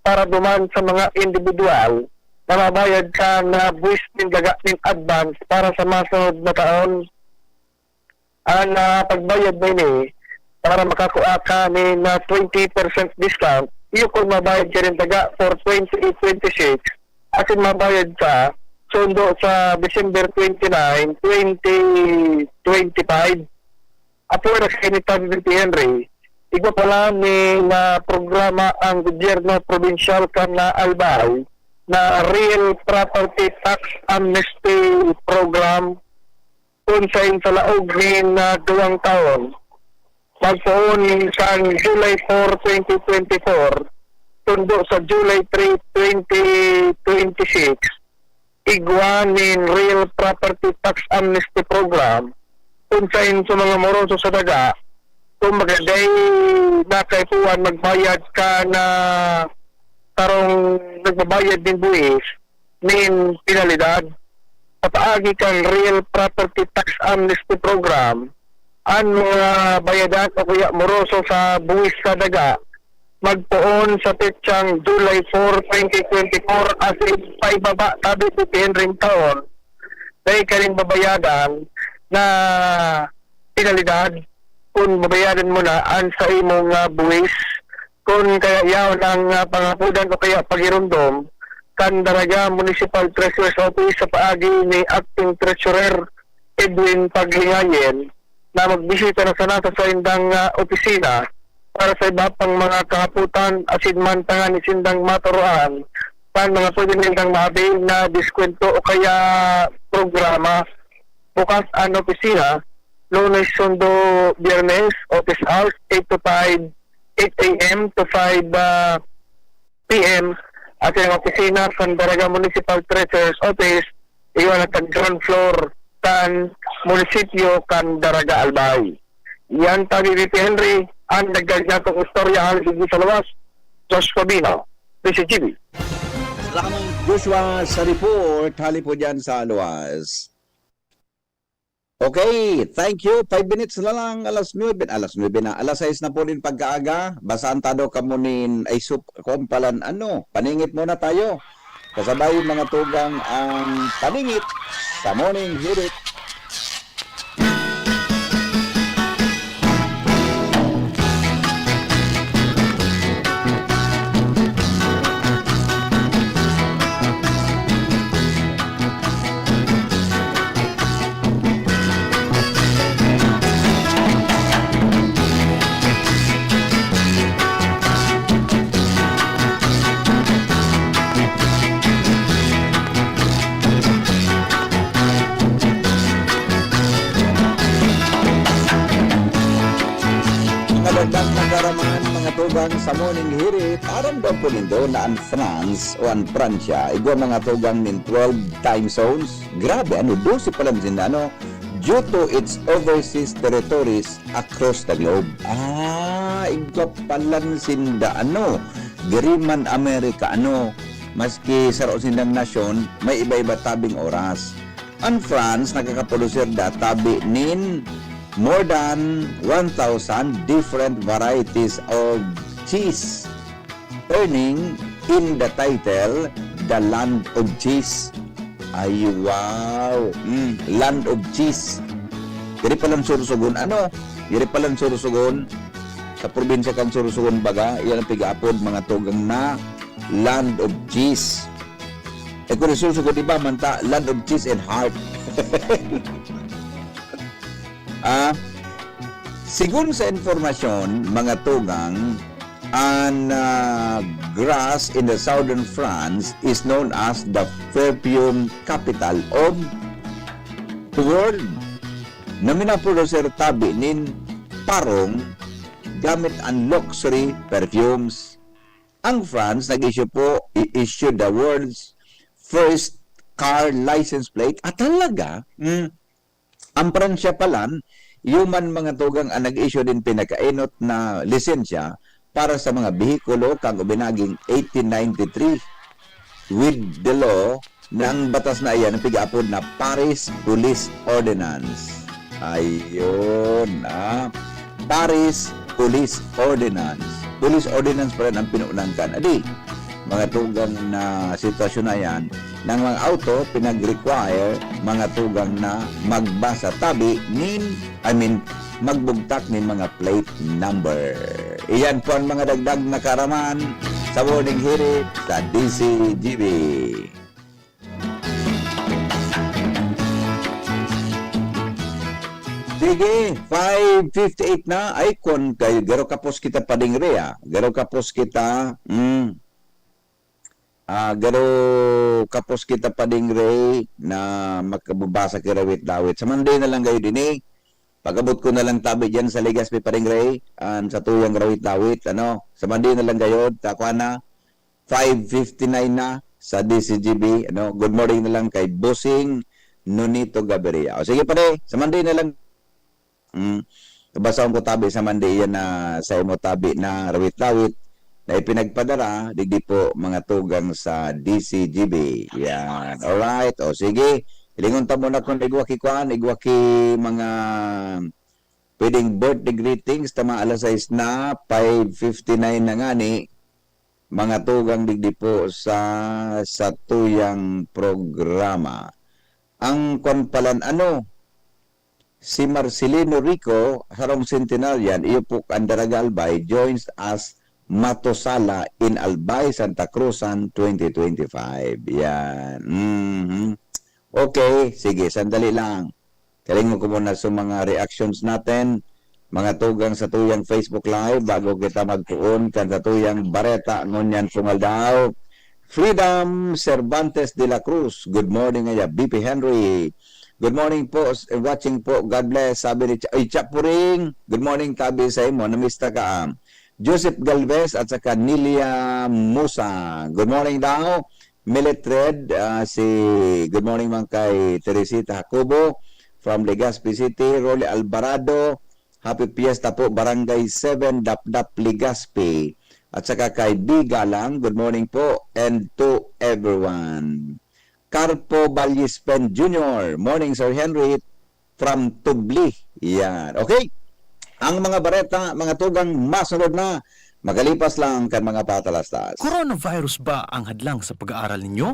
para duman sa mga individual na mabayad ka na buwis ng gaganin advance para sa masunod na taon. Ang pagbayad na ini para makakuha ka ni na 20% discount, iyo kung mabayad ka rin taga for 2026 asin mabayad ka sundo sa December 29, 2025. Apo na sa Kinitan Henry, igwa pala ni na programa ang gobyerno provincial ka na Albay na Real Property Tax Amnesty Program kung sa laog ni na 2 taon. magpoon sa July 4, 2024 tundo sa July 3, 2026 igwanin Real Property Tax Amnesty Program kung saan sa mga moroso sa daga kung magaday na kaipuan magbayad ka na tarong nagbabayad din buwis nin penalidad papaagi kang Real Property Tax Amnesty Program ang mga bayadan o kaya moroso sa buwis sa daga magpoon sa petsang July 4, 2024 as in paibaba tabi 10 taon dahil ka rin babayadan na penalidad kung babayaran mo na ang sa imong buwis kung kaya yaw ng pangapudan o kaya pagirundom kan Daraga Municipal Treasurer's Office sa paagi ni Acting Treasurer Edwin Paglingayen na magbisita na sana sa indang opisina para sa iba pang mga kahaputan asin man tangan isindang maturuan pan mga pwede nilang maabil na diskwento o kaya programa bukas ang opisina Lunes, Sundo, Biyernes, office hours 8 to 5, 8 a.m. to 5 p.m. at yung opisina sa Daraga Municipal Treasurer's Office iyon ang ground floor kan munisipyo kan Daraga Albay. Yan tabi VP Henry ang naggagatong istorya halos hindi sa lawas. Josh Fabino, PCGB. Salamat Joshua sa report. Hali po dyan sa Luwas. Okay, thank you. 5 minutes na lang, alas 9 na. Alas 6 na po din pagkaaga. Basaan tado kamunin ay kompalan paningit muna tayo. Kasabay mga tugang ang paningit sa morning hirit. Kalagdag na karaman mga tugang sa morning hirit, aram daw po nindo na ang France o ang Pransya, igwa mga tugang nin 12 time zones. Grabe, 12 pa lang sin due to its overseas territories across the globe. Igwa pa lang sinda Geriman Amerika maski saro sindang nasyon, may iba-iba tabing oras. Ang France nakakaproducer da tabi nin more than 1,000 different varieties of cheese, earning in the title the Land of Cheese. Ay, wow! Land of Cheese. Diri palang Sorsogon, diri palang Sorsogon, sa probinsya kang Sorsogon baga, iyan ang pigaapod mga tugang na Land of Cheese. Kung Sorsogon, diba, manta, Land of Cheese and Heart. Sigun sa informasyon, mga tugang, ang grass in the southern France is known as the perfume capital of the world. Na minaproducer tabi nin parong gamit ang luxury perfumes. Ang France nag-issue i-issue the world's first car license plate. Talaga? Ang Pransya palan, human mga tugang ang nag-issue din pinakainot na lisensya para sa mga behikulo kang ubinaging 1893 with the law ng batas na iyan ang pigaapod na Paris Police Ordinance. Ayun, Paris Police Ordinance. Police Ordinance pa rin ang pinuunangkan. Mga tugang na sitwasyon na yan, ng mga auto, pinag-require mga tugang na magbasa tabi magbugtak nin mga plate number. Iyan po ang mga dagdag na karaman sa morning hirit sa DCGB. Sige, 5:58 na. Ay, kon kay garo kapos kita pading rea. Garo kapos kita, garo kapos kita pading re na makababasa kirawit-lawit. Sa Monday na lang kayo din Pag-abot ko na lang tabi dyan sa Legazpi Paringray, sa tuyang rawit-lawit, sa Monday na lang gayod, takwa na, 5:59 na sa DCGB, good morning na lang kay Bossing Nonito Gaviria. O sige pare, sa Monday na lang, basahan ko tabi sa Monday yan na sa imo tabi na rawit-lawit, na ipinagpadara, digdi po mga tugang sa DCGB. Yan, alright, o sige, ilingon ta muna kung igwaki mga pwedeng birthday greetings tama alas 6 na 5:59 na nga ni mga tugang digdi po sa tuyang programa. Ang konpalan si Marcelino Rico harong centenarian iyo po Andaraga Albay joins as Matosala in Albay, Santa Cruzan 2025. Yan. Okay, sige, sandali lang. Kalingon ko muna sa mga reactions natin, mga tugang sa tuyang Facebook Live, bago kita magtuon kan sa tuyang bareta, ngunyan pungal daw. Freedom Cervantes de la Cruz, good morning nga, BP Henry. Good morning po, watching po, God bless. Sabi ni Chapuring, good morning tabi sa imo, namista ka. Joseph Galvez at saka Nilia Musa, good morning daw. Militred, good morning man kay Teresita Jacobo from Legazpi City. Rolly Alvarado, happy fiesta po, Barangay 7, Dapdap, Legazpi. At saka kay B. Galang, good morning po, and to everyone. Carpo Ballispen Jr., morning Sir Henry from Tubli. Yan, okay. Ang mga bareta, mga tugang masunod na. Magalipas lang kan mga patalastas. Coronavirus ba ang hadlang sa pag-aaral ninyo?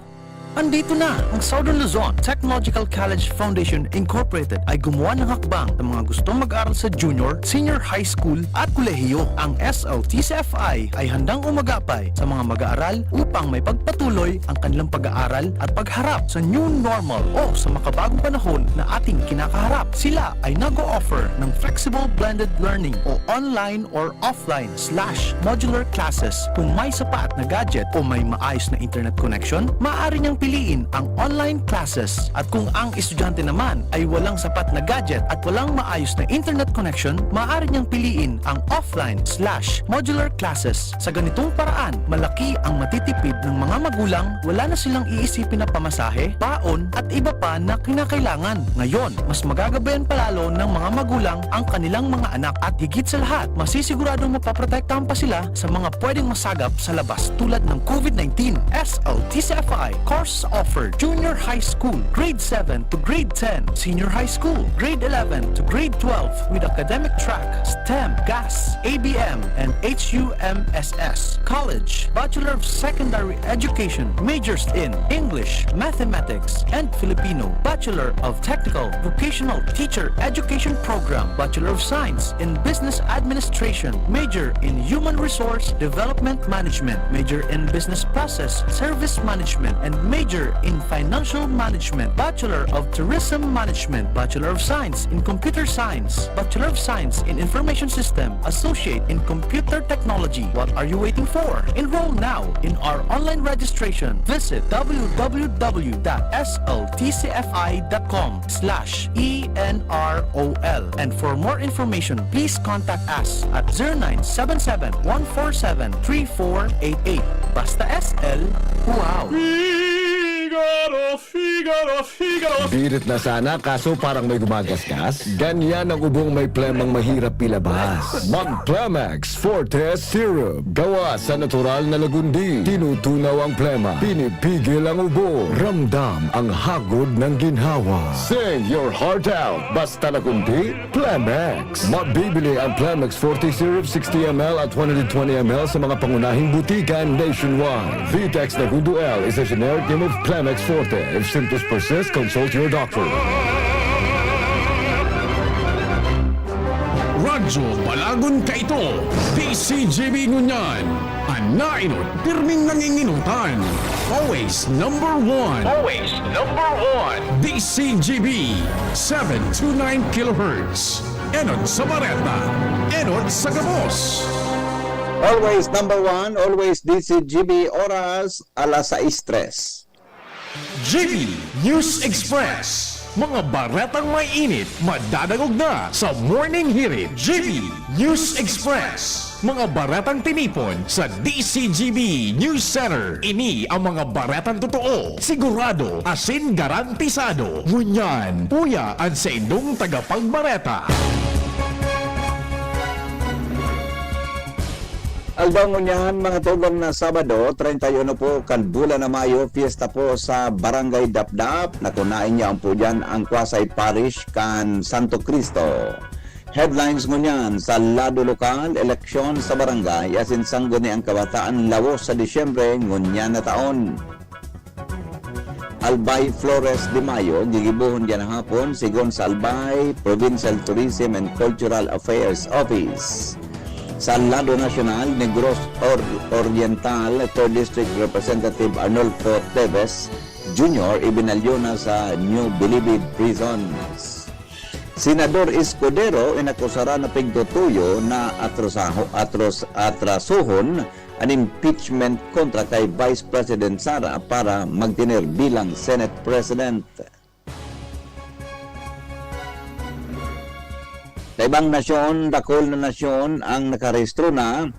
Andito na ang Southern Luzon Technological College Foundation Incorporated ay gumawa ng hakbang ng mga gustong mag-aral sa junior, senior high school at kolehiyo. Ang SLTCFI ay handang umagapay sa mga mag-aaral upang may pagpatuloy ang kanilang pag-aaral at pagharap sa new normal o sa makabagong panahon na ating kinakaharap. Sila ay nag-o-offer ng flexible blended learning o online or offline/modular classes. Kung may sapat na gadget o may maayos na internet connection, maaari niyang piliin ang online classes. At kung ang estudyante naman ay walang sapat na gadget at walang maayos na internet connection, maaari niyang piliin ang offline/modular classes. Sa ganitong paraan, malaki ang matitipid ng mga magulang, wala na silang iisipin na pamasahe, baon at iba pa na kinakailangan. Ngayon, mas magagabayan palalo ng mga magulang ang kanilang mga anak at higit sa lahat, masisiguradong mapaprotektahan pa sila sa mga pwedeng masagap sa labas tulad ng COVID-19. SLTCFI course offered junior high school, grade 7 to grade 10, senior high school, grade 11 to grade 12 with academic track, STEM, GAS, ABM, and HUMSS. College, Bachelor of Secondary Education, majors in English, Mathematics, and Filipino. Bachelor of Technical Vocational Teacher Education Program, Bachelor of Science in Business Administration, major in Human Resource Development Management, major in Business Process Service Management, and major in Financial Management, Bachelor of Tourism Management, Bachelor of Science in Computer Science, Bachelor of Science in Information System, Associate in Computer Technology. What are you waiting for? Enroll now in our online registration. Visit www.sltcfi.com/ENROL. And for more information, please contact us at 0977-147-3488. Basta SL, wow! Birit na sana kaso parang may gumagasgas. Ganyan ang ubong may plemang mahirap ilabas. Mag-Plemex Forte Syrup. Gawa sa natural na lagundi. Tinutunaw ang plema. Pinipigil ang ubo. Ramdam ang hagod ng ginhawa. Sing your heart out. Basta nakunti, Plemex. Mabibili ang Plemex Forte Syrup 60ml at 120ml sa mga pangunahing butikan nationwide. Vitex Nagundo L is a generic name of Plemex Forte. If symptoms persist, consult your doctor. Radyo Balagon Kaito, DCGB Ngunyan, Anainot, pirming nanginginutan. Always number one. Always number one. DCGB, 729 kHz. Enot sa Bareta, Enot sa Gabos. Always number one, always DCGB, oras alas 6:03. GB News Express. Mga baretang may init, madadagog na sa Morning Hirit GB News Express. Mga baretang tinipon sa DCGB News Center. Ini ang mga baretang totoo, sigurado, asin garantisado. Ngunyan, puya ang sa indong tagapagbareta. Albangon yan, mga tugang na Sabado, 31 po, kan bulan na Mayo, fiesta po sa Barangay Dapdap. Nakunain niya po dyan ang Kwasay Parish kan Santo Cristo. Headlines mo niyan, sa lado lokal, eleksyon sa barangay, asin sanggo ni ang kabataan lawos sa Disyembre, ngunyan na taon. Albay Flores de Mayo, gigibuhon dyan hapon, sigon sa Albay Provincial Tourism and Cultural Affairs Office. Sa lado nasyonal, Negros Oriental, 3rd District Representative Arnolfo Teves Jr. ibinalyo na sa New Bilibid Prisons. Senador Escudero inakusara na pigtutuyo na atrasuhon an impeachment kontra kay Vice President Sara para magtinir bilang Senate President. Sa ibang nasyon, dakol na nasyon ang nakarehistro na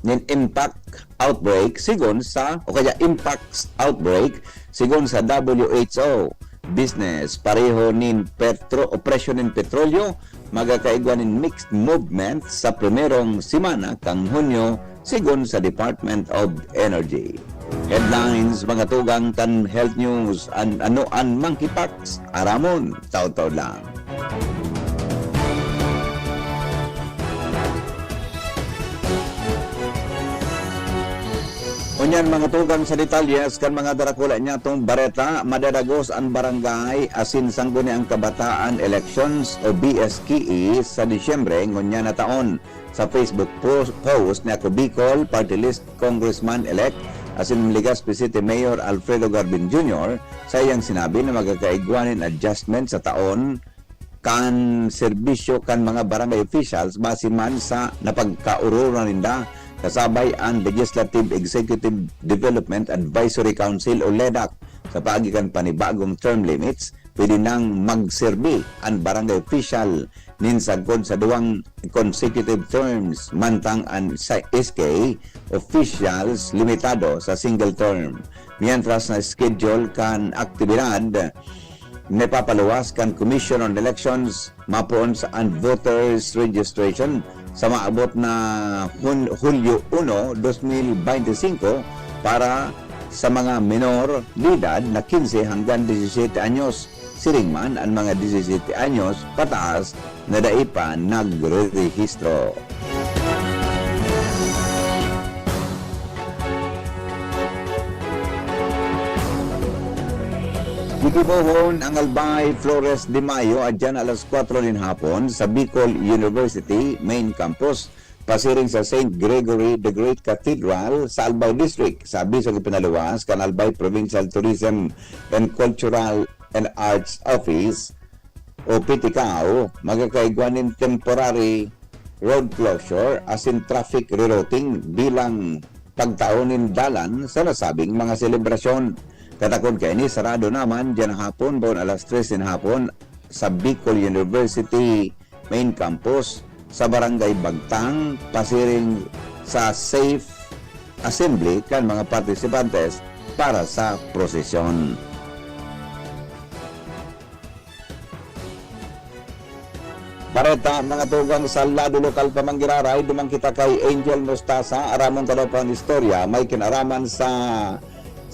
ng impact outbreak sigon sa o kaya impacts outbreak sigon sa WHO business pareho nin presyo nin petrolyo magakaigwan nin mixed movement sa primerong semana kang Hunyo sigon sa Department of Energy. Headlines mga tugang kan health news an monkeypox aramon taw-taw lang. Unyan mga tugang sa detalyes kan mga darakula niya tong bareta madadagos ang barangay asin sanggo ni ang kabataan elections o BSKE sa Disyembre ngunya na taon. Sa Facebook post ni ako Bicol Party List Congressman-elect asin Legazpi City Mayor Alfredo Garbin Jr. sa iyang sinabi na magkakaigwanin adjustment sa taon kan serbisyo kan mga barangay officials base man sa napagkaurura ninda kasabay ang Legislative Executive Development Advisory Council o LEDAC sa pagikan panibagong term limits pwede nang magserbi ang barangay official ninsagkod sa duwang consecutive terms mantang ang SK officials limitado sa single term. Mientras na schedule kan aktibidad napapaluwas kan Commission on Elections mapoon sa voters registration sa maabot na Hulyo 1, 2025 para sa mga menor de edad na 15 hanggang 17 anyos. Siringman ang mga 17 anyos pataas na daipa nagre-rehistro. Gigibohon ang Albay Flores de Mayo adyan alas 4 din hapon sa Bicol University Main Campus pasiring sa St. Gregory the Great Cathedral sa Albay District. Sabi sa ipinaluwas kan Albay Provincial Tourism and Cultural and Arts Office o PTCAO magkakaigwanin temporary road closure as in traffic rerouting bilang pagtaonin dalan sa nasabing mga selebrasyon. Katakod kay ni sarado naman dyan hapon baon alas 3 din hapon sa Bicol University Main Campus sa Barangay Bagtang pasiring sa safe assembly kan mga partisipantes para sa prosesyon. Bareta mga tugang sa lado lokal pamanggiraray dumang kita kay Angel Mostasa aramon ka daw pang istorya may kinaraman sa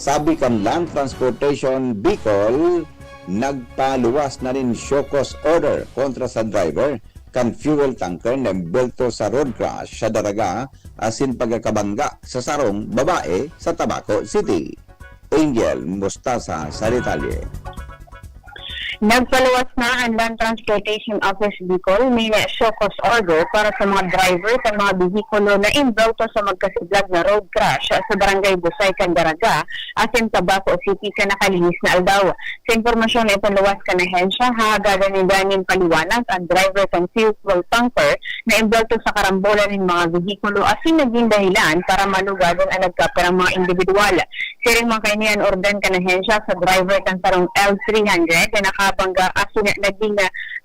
sabi kan Land Transportation Bicol, nagpaluwas na rin Shokos order kontra sa driver kan fuel tanker na belto sa road crash sa Daraga asin pagkakabangga sa sarong babae sa Tabaco City. Angel Mostasa sa detalye. Nagpaluwas na ang Land Transportation Office Bicol may show-cause order para sa mga driver sa mga bihikulo na involved sa magkasiglag na road crash sa Barangay Busay, Candaraga, asin Tabaco City ka nakalihis na aldaw. Sa impormasyon na ipaluwas ka na hensya, hahagadan ni Danin paliwanag ang driver ng fuel tanker na involved sa karambola ng mga bihikulo asin naging dahilan para malugadan ang nagkaperang mga individual. Siring mga kainian orden ka na hensya sa driver ng sarong L300 na bangga asin naging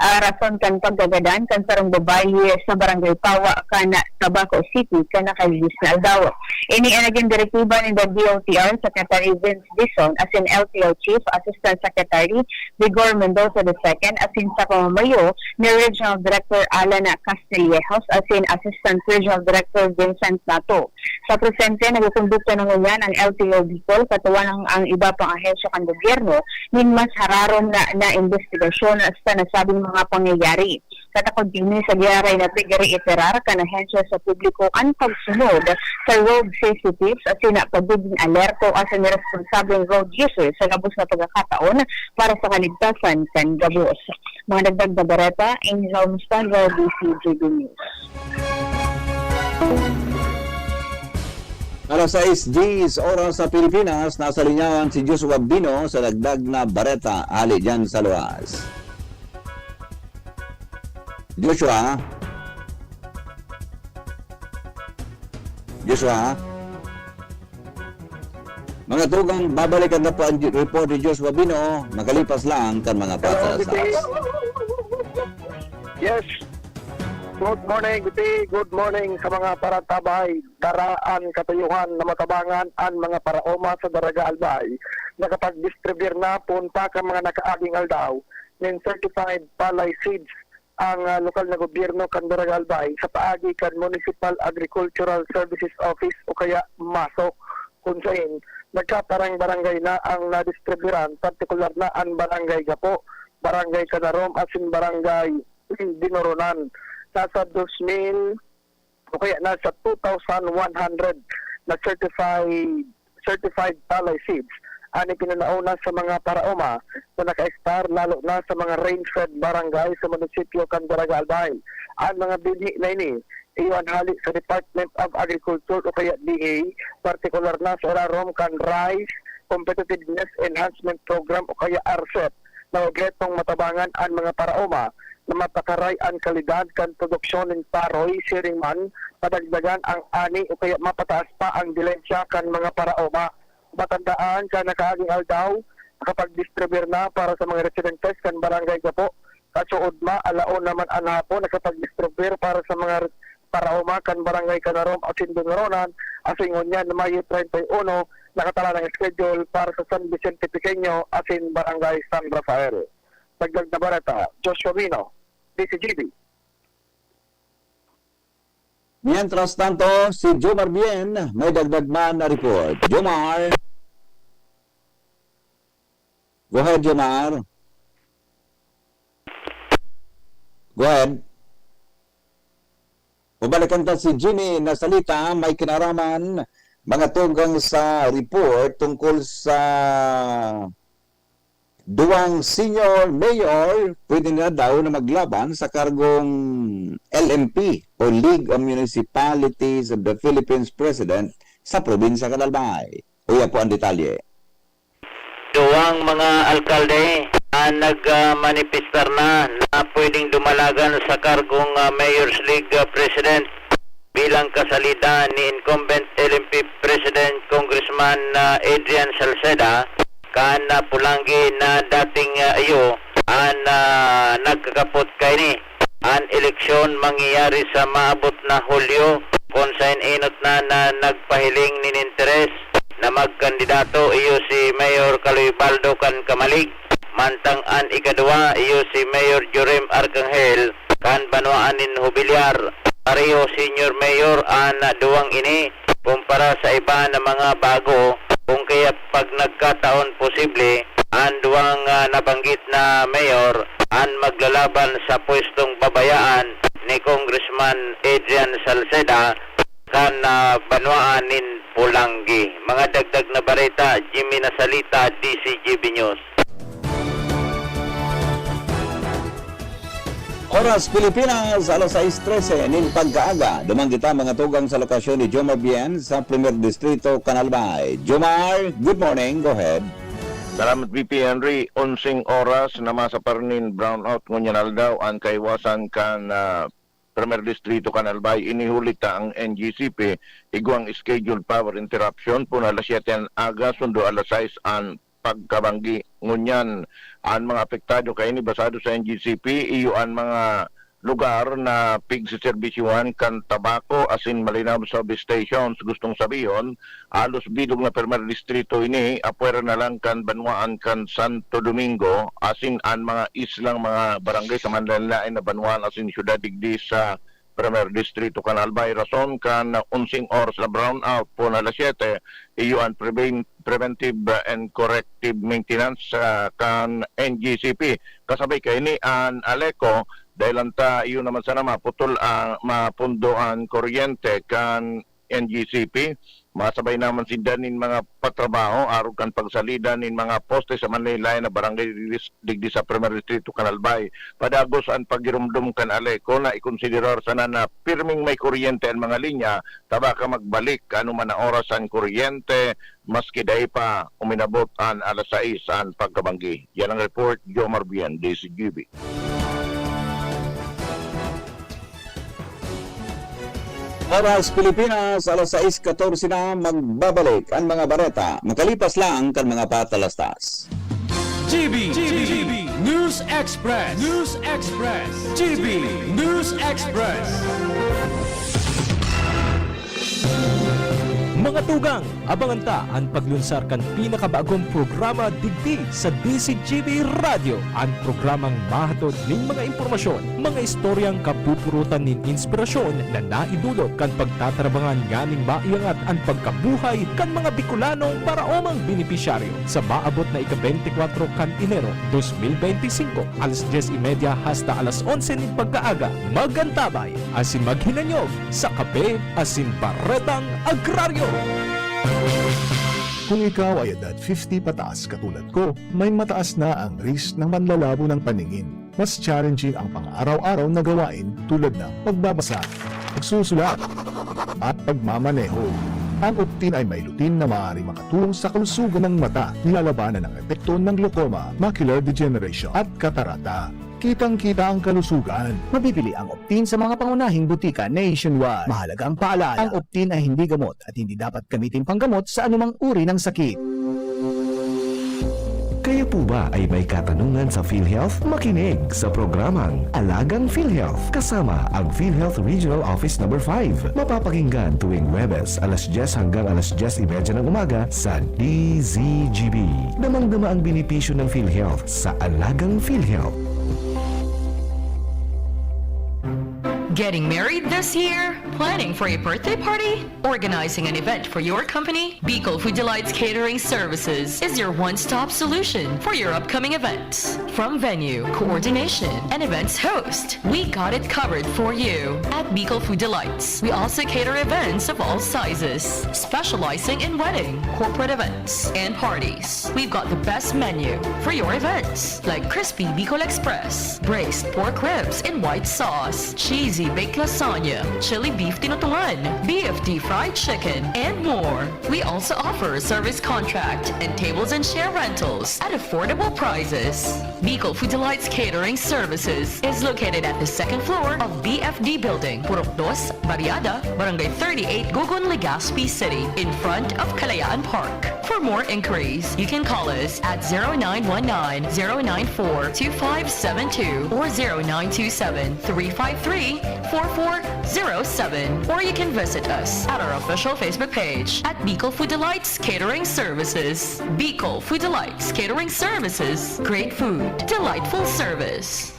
rason kan paggagadan kan sarong babayi sa barangay Pawa kana Tabaco City kana kay Gisnal daw. Ini ang naging direktiba ni the DOTR Secretary Vince Dizon asin LTO Chief Assistant Secretary Vigor Mendoza II asin sa pamamayo ni Regional Director Alan Castillejos asin Assistant Regional Director Vincent Nato. Sa presente, nagkukondukta ng yan ang LTO Bicol, katuwan ang iba pang ahensya kan gobyerno, nin mas hararon na investigasyon sa nasabing mga pangyayari. Katakod din sa giyaray na tigari iterar kan ahensya sa publiko ang pagsunod sa road safety tips at sinapagiging alerto as ang responsabling road user sa labos na pagkakataon para sa kaligtasan kan gabos. Mga dagdag na bareta, Angel Mustanga, DCGB News. Alas 6 oras sa Pilipinas, nasa linyawan si Joshua Bino sa dagdag na bareta ali dyan sa luwas. Joshua? Mga tugang, babalikan na po ang report ni Joshua Bino, magalipas lang kan mga patas. Yes. Good morning sa mga paratabay, daraan katuyuhan na matabangan ang mga paraoma sa Daraga Albay. Nakapag-distribute na punta ka mga nakaaging aldaw ng certified palay seeds ang lokal na gobyerno kan Daraga Albay sa paagi kan Municipal Agricultural Services Office o kaya MASO kung saan nagkaparang barangay na ang nadistriburan, partikular na ang barangay Gapo, barangay Canarom asin barangay Dinoronan. Nasa 2,000 o kaya nasa 2,100 na certified palay seeds ani pinanauna sa mga paraoma na naka-expire lalo na sa mga rain-fed barangay sa munisipyo kan Daraga Albay. Ang mga binhi na ini iwan hali sa Department of Agriculture o kaya DA, partikular na sa irarom kan Rice Competitiveness Enhancement Program o kaya RCEP na objetong matabangan ang mga paraoma na mapakaray ang kalidad kan produksyon ng paroy, siringman, padagdagan ang ani o kaya mapataas pa ang dilensya kan mga paraoma. Matandaan ka nakaaging aldaw, nakapag-distribute na para sa mga residentes kan barangay Gapo. Kasuod ma, alaon naman ang hapon, nakapag-distribute para sa mga paraoma kan barangay Canarom at Sindungaronan. Asingon yan, Mayo 31, nakatala ng schedule para sa San Vicente Pequeño asin barangay San Rafael. Dagdag na barata, Joshua Bino, DCGB. Mientras tanto, si Jomar Bien may dagdag man na report. Jomar. Go ahead, Jomar. Go ahead. Pabalikan ta si Jimmy na salita, may kinaraman mga tunggang sa report tungkol sa duwang senior mayor pwede na daw na maglaban sa kargong LMP o League of Municipalities of the Philippines President sa probinsya kan Albay. Uya po ang detalye. Duwang mga alkalde ang nagmanifestar na pwedeng dumalagan sa kargong Mayor's League President bilang kasalida ni incumbent LMP President Congressman Adrian Salceda kan Pulanggi na dating ayo an nagkakapot kay ni ang eleksyon mangyayari sa maabot na Hulyo kung saan inot na nagpahiling nin interes na magkandidato iyo si Mayor Kaloy Baldo kan Kamalig mantang an ikadua iyo si Mayor Jorim Arcangel kan Banwaan nin Hubilyar pareho senior mayor an duwang ini kumpara sa iba na mga bago kung kaya pag nagkataon posible ang duwang nabanggit na mayor ang maglalaban sa pwestong babayaan ni Congressman Adrian Salceda kan Banwaan nin Pulanggi. Mga dagdag na bareta, Jimmy Nasalita, DCGB News. Oras Pilipinas, alas 6:13 nin pagkaaga. Dumang kita mga tugang sa lokasyon ni Jomar Bien sa Primer Distrito, Canalbay. Jomar, good morning. Go ahead. Salamat VP Henry. 11 oras na masa parnin brownout ngunyan aldaw ang kaiwasan kan Primer Distrito Canalbay. Inihulita ang NGCP igwang scheduled power interruption po na alas 7 aga sundo alas 6 ang pagkabanggi ngunyan ang mga apektado kay ni basado sa NGCP iyo ang mga lugar na pig sa serbisyuhan kan tabako asin malinaw service stations gustong sabihin alos bilog na primer distrito ini apwera na lang kan banwaan kan Santo Domingo asin an mga islang mga barangay sa manlalain na banwaan asin syudad digdi sa primer distrito kan Albay rason kan 11 oras na brownout po na alas 7 iyo ang preventive and corrective maintenance kan NGCP kasabay kay ni an Aleco dahil anta iyo naman sana maputol ang mapundo ang kuryente kan NGCP masabay naman sindanin mga patrabaho aron kan pagsalida nin mga poste sa Manila na barangay digdi sa primer distrito kan Albay padagos ang pagirumdum kan Aleco na ikonsiderar sana na pirming may kuryente ang mga linya tabaka magbalik ano man na oras ang kuryente maski dahi pa uminabot ang alas 6 ang pagkabanggi. Yan ang report, Jomar Bien, DCGB. Oras Pilipinas, alas 6:14 na magbabalik ang mga bareta. Makalipas lang kan mga patalastas. GB News Express. GB News Express. Mga tugang, abangan ta ang paglunsar kan pinakabagong programa digdi sa DCGB Radio. Ang programang mahatod ning mga impormasyon, mga istoryang kapupurutan nin inspirasyon na naidulot kan pagtatrabangan nganing maiangat ang pagkabuhay kan mga Bicolanong para omang benepisyaryo sa maabot na ika-24 kan Enero 2025 alas 10:30 hasta alas 11 ning pagkaaga. Magantabay asin maghinanyog sa kape asin baretang agraryo. Kung ikaw ay edad 50 pataas katulad ko, may mataas na ang risk ng manlalabo ng paningin. Mas challenging ang pang-araw-araw na gawain tulad ng pagbabasa, pagsusulat, at pagmamaneho. Ang Optin ay may lutin na maaari makatulong sa kalusugan ng mata, nilalabanan ng epekto ng glaucoma, macular degeneration at katarata. Kitang-kita ang kalusugan. Mabibili ang Optin sa mga pangunahing butika nationwide. Mahalaga ang paalala, ang Optin ay hindi gamot at hindi dapat gamitin panggamot sa anumang uri ng sakit. Kayo po ba ay may katanungan sa PhilHealth? Makinig sa programang Alagang PhilHealth kasama ang PhilHealth Regional Office No. 5. Mapapakinggan tuwing Huwebes alas 10 hanggang alas 10:30 ng umaga sa DZGB. Damang-dama ang benepisyo ng PhilHealth sa Alagang PhilHealth. Getting married this year? Planning for a birthday party? Organizing an event for your company? Bicol Food Delights Catering Services is your one-stop solution for your upcoming events. From venue, coordination, and events host, we got it covered for you. At Bicol Food Delights, we also cater events of all sizes, specializing in wedding, corporate events, and parties. We've got the best menu for your events, like crispy Bicol Express, braised pork ribs in white sauce, cheesy baked lasagna, chili beef tinutuan, BFD fried chicken, and more. We also offer a service contract and tables and chair rentals at affordable prices. Bicol Food Delights Catering Services is located at the second floor of BFD Building, Purok 2, Barriada, Barangay 38, Gugun, Legazpi City, in front of Kalayaan Park. For more inquiries, you can call us at 0919-094-2572 or 0927-353-4407, or you can visit us at our official Facebook page at Bicol Food Delights Catering Services. Bicol Food Delights Catering Services. Great food, delightful service.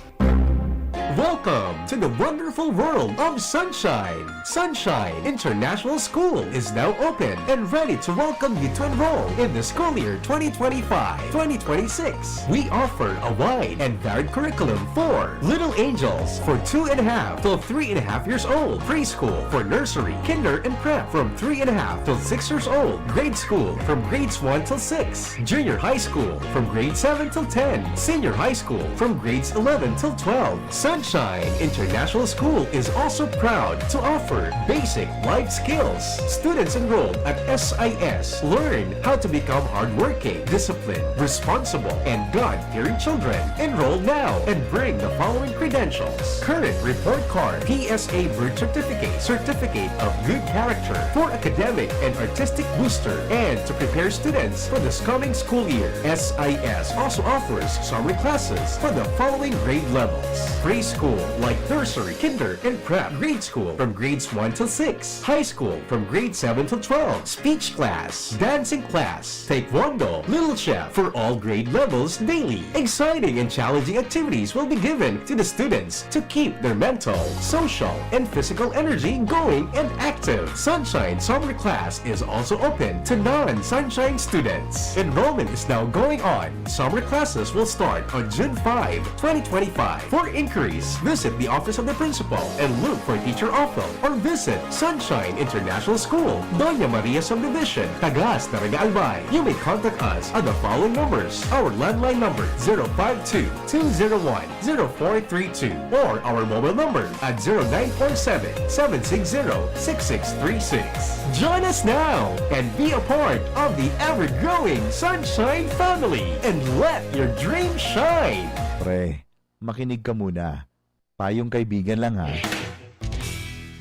Welcome to the wonderful world of Sunshine. Sunshine International School is now open and ready to welcome you to enroll in the school year 2025-2026. We offer a wide and varied curriculum for Little Angels for 2.5 till 3.5 years old, preschool for nursery, kinder, and prep from 3.5 till 6 years old, grade school from grades 1 till 6, junior high school from grade 7 till 10, senior high school from grades 11 till 12. Sunshine Sunshine International School is also proud to offer basic life skills. Students enrolled at SIS learn how to become hardworking, disciplined, responsible, and God-fearing children. Enroll now and bring the following credentials: current report card, PSA birth certificate, certificate of good character for academic and artistic booster, and to prepare students for this coming school year. SIS also offers summer classes for the following grade levels: preschool like nursery, kinder, and prep; grade school from grades 1 till 6; high school from grade 7 till 12; speech class, dancing class, taekwondo, little chef for all grade levels daily. Exciting and challenging activities will be given to the students to keep their mental, social, and physical energy going and active. Sunshine Summer Class is also open to non-Sunshine students. Enrollment is now going on. Summer classes will start on June 5, 2025. For inquiries, visit the office of the principal and look for Teacher Ophel, or visit Sunshine International School, Doña Maria Subdivision, Tagas, Taraga Albay. You may contact us at the following numbers: our landline number 052-201-0432 or our mobile number at 0947-760-6636. Join us now and be a part of the ever-growing Sunshine family and let your dream shine. Pre, makinig ka muna. Payong kaibigan lang ha.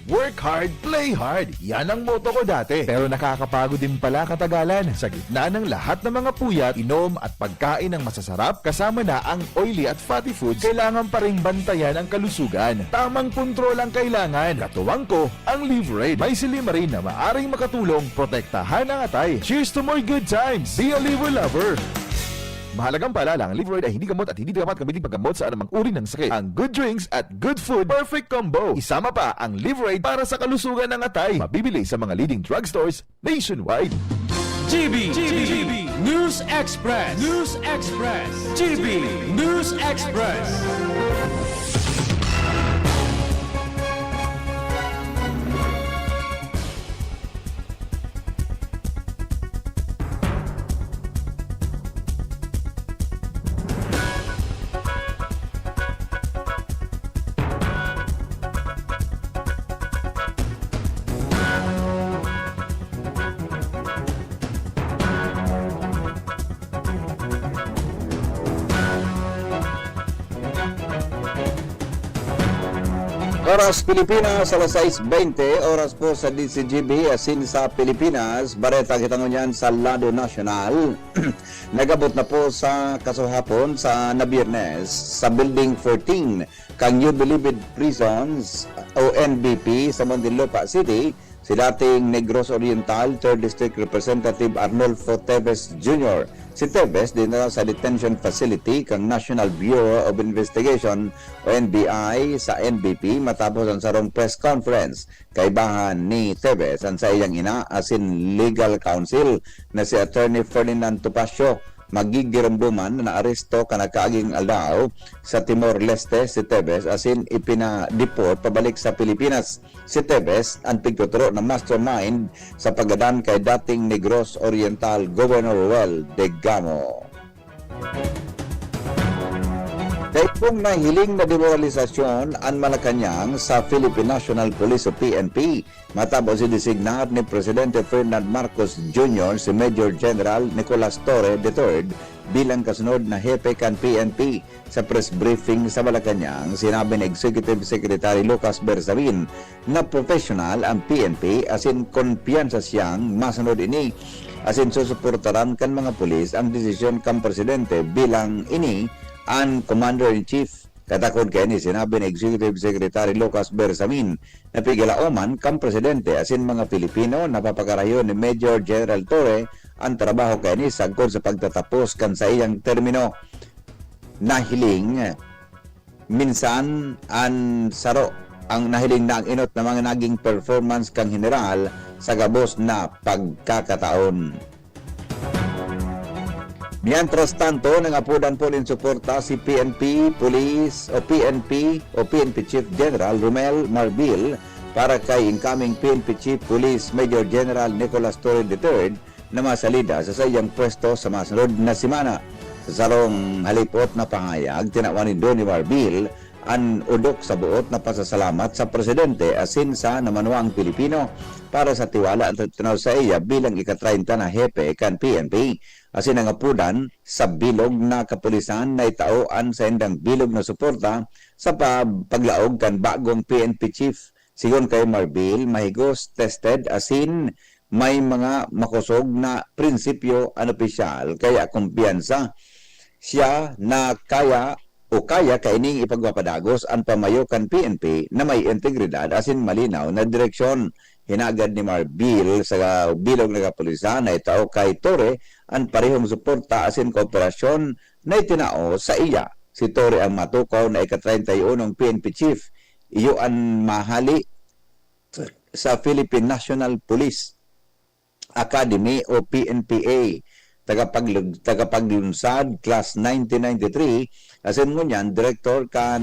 Work hard, play hard. Yan ang motto ko dati. Pero nakakapagod din pala katagalan. Sa gitna ng lahat ng mga puyat, inom at pagkain ng masasarap, kasama na ang oily at fatty foods, kailangan pa ring bantayan ang kalusugan. Tamang kontrol ang kailangan. Katuwang ko, ang Liverade. May silimarin na maaring makatulong protektahan ang atay. Cheers to more good times. Be a liver lover. Mahalagang paalala, ang Liverade ay hindi gamot at hindi dapat gamitin paggamot sa anumang uri ng sakit. Ang good drinks at good food, perfect combo. Isama pa ang Liverade para sa kalusugan ng atay. Mabibili sa mga leading drugstores nationwide. GB News Express. GB News Express. Oras Pilipinas, alas 6:20, oras po sa DCGB, asin sa Pilipinas, bareta kita ngunyan sa Lado Nacional. Nagabot na po sa kasuhapon sa Nabiyernes sa Building 14, kang New Bilibid Prisons o NBP sa Muntinlupa City, si dating Negros Oriental 3rd District Representative Arnolfo Teves Jr. Si Teves dinala sa detention facility kang National Bureau of Investigation o NBI sa NBP matapos ang sarong press conference. Kaibahan ni Teves ang sa iyang ina asin legal counsel na si Attorney Ferdinand Topacio. Magigirambuman na naaresto kanakaaging aldaw sa Timor-Leste si Teves asin ipina-deport pabalik sa Pilipinas. Si Teves ang pigtuturo ng mastermind sa paggadan kay dating Negros Oriental Governor Ruel Degamo. Kay kung nahiling na demoralisasyon ang Malacanang sa Philippine National Police o PNP matapos i-designar ni Presidente Ferdinand Marcos Jr. si Major General Nicolas Torre III bilang kasunod na hepe kan PNP. Sa press briefing sa Malacanang, sinabi ni Executive Secretary Lucas Bersamin na professional ang PNP asin kumpiyansa siyang masunod ini asin susuportaran kan mga pulis ang desisyon kan Presidente bilang ini ang Commander-in-Chief. Katakod kay ni sinabi ni Executive Secretary Lucas Bersamin na pigilaoman kang Presidente asin mga Pilipino na papagarayon ni Major General Torre ang trabaho kay ni sagkod sa pagtatapos kan sa iyang termino. Nahiling minsan ang saro ang nahiling na ang inot na mga naging performance kang general sa gabos na pagkakataon. Mientras tanto, nangapudan po rin suporta si PNP Chief General Romel Marbil para kay incoming PNP Chief Police Major General Nicolas Torre III na masalida sa sayang pwesto sa masunod na simana. Sa sarong halipot na pangayag, tinawan ni Donnie Marbil an udok sa buot na pasasalamat sa presidente asin sa namanuang Pilipino para sa tiwala at tanaw sa iya bilang ika-30 na hepe kan PNP. Asin ang apudan sa bilog na kapulisan na itaoan sa indang bilog na suporta sa paglaog kan bagong PNP chief. Sigon kay Marbil, mahigos tested asin may mga makusog na prinsipyo an opisyal kaya kumpiyansa siya na kaya kaining ipagpapadagos ang pamayo kan PNP na may integridad asin malinaw na direksyon. Hinagad ni Marbil sa bilog na kapulisan na itao kay Torre ang parehong suporta asin kooperasyon na itinao sa iya. Si Torre ang matukaw na ika-31 PNP chief. Iyo ang mahali sa Philippine National Police Academy o PNPA. Tagapaglunsad, class 1993, asin ngunyan, director kan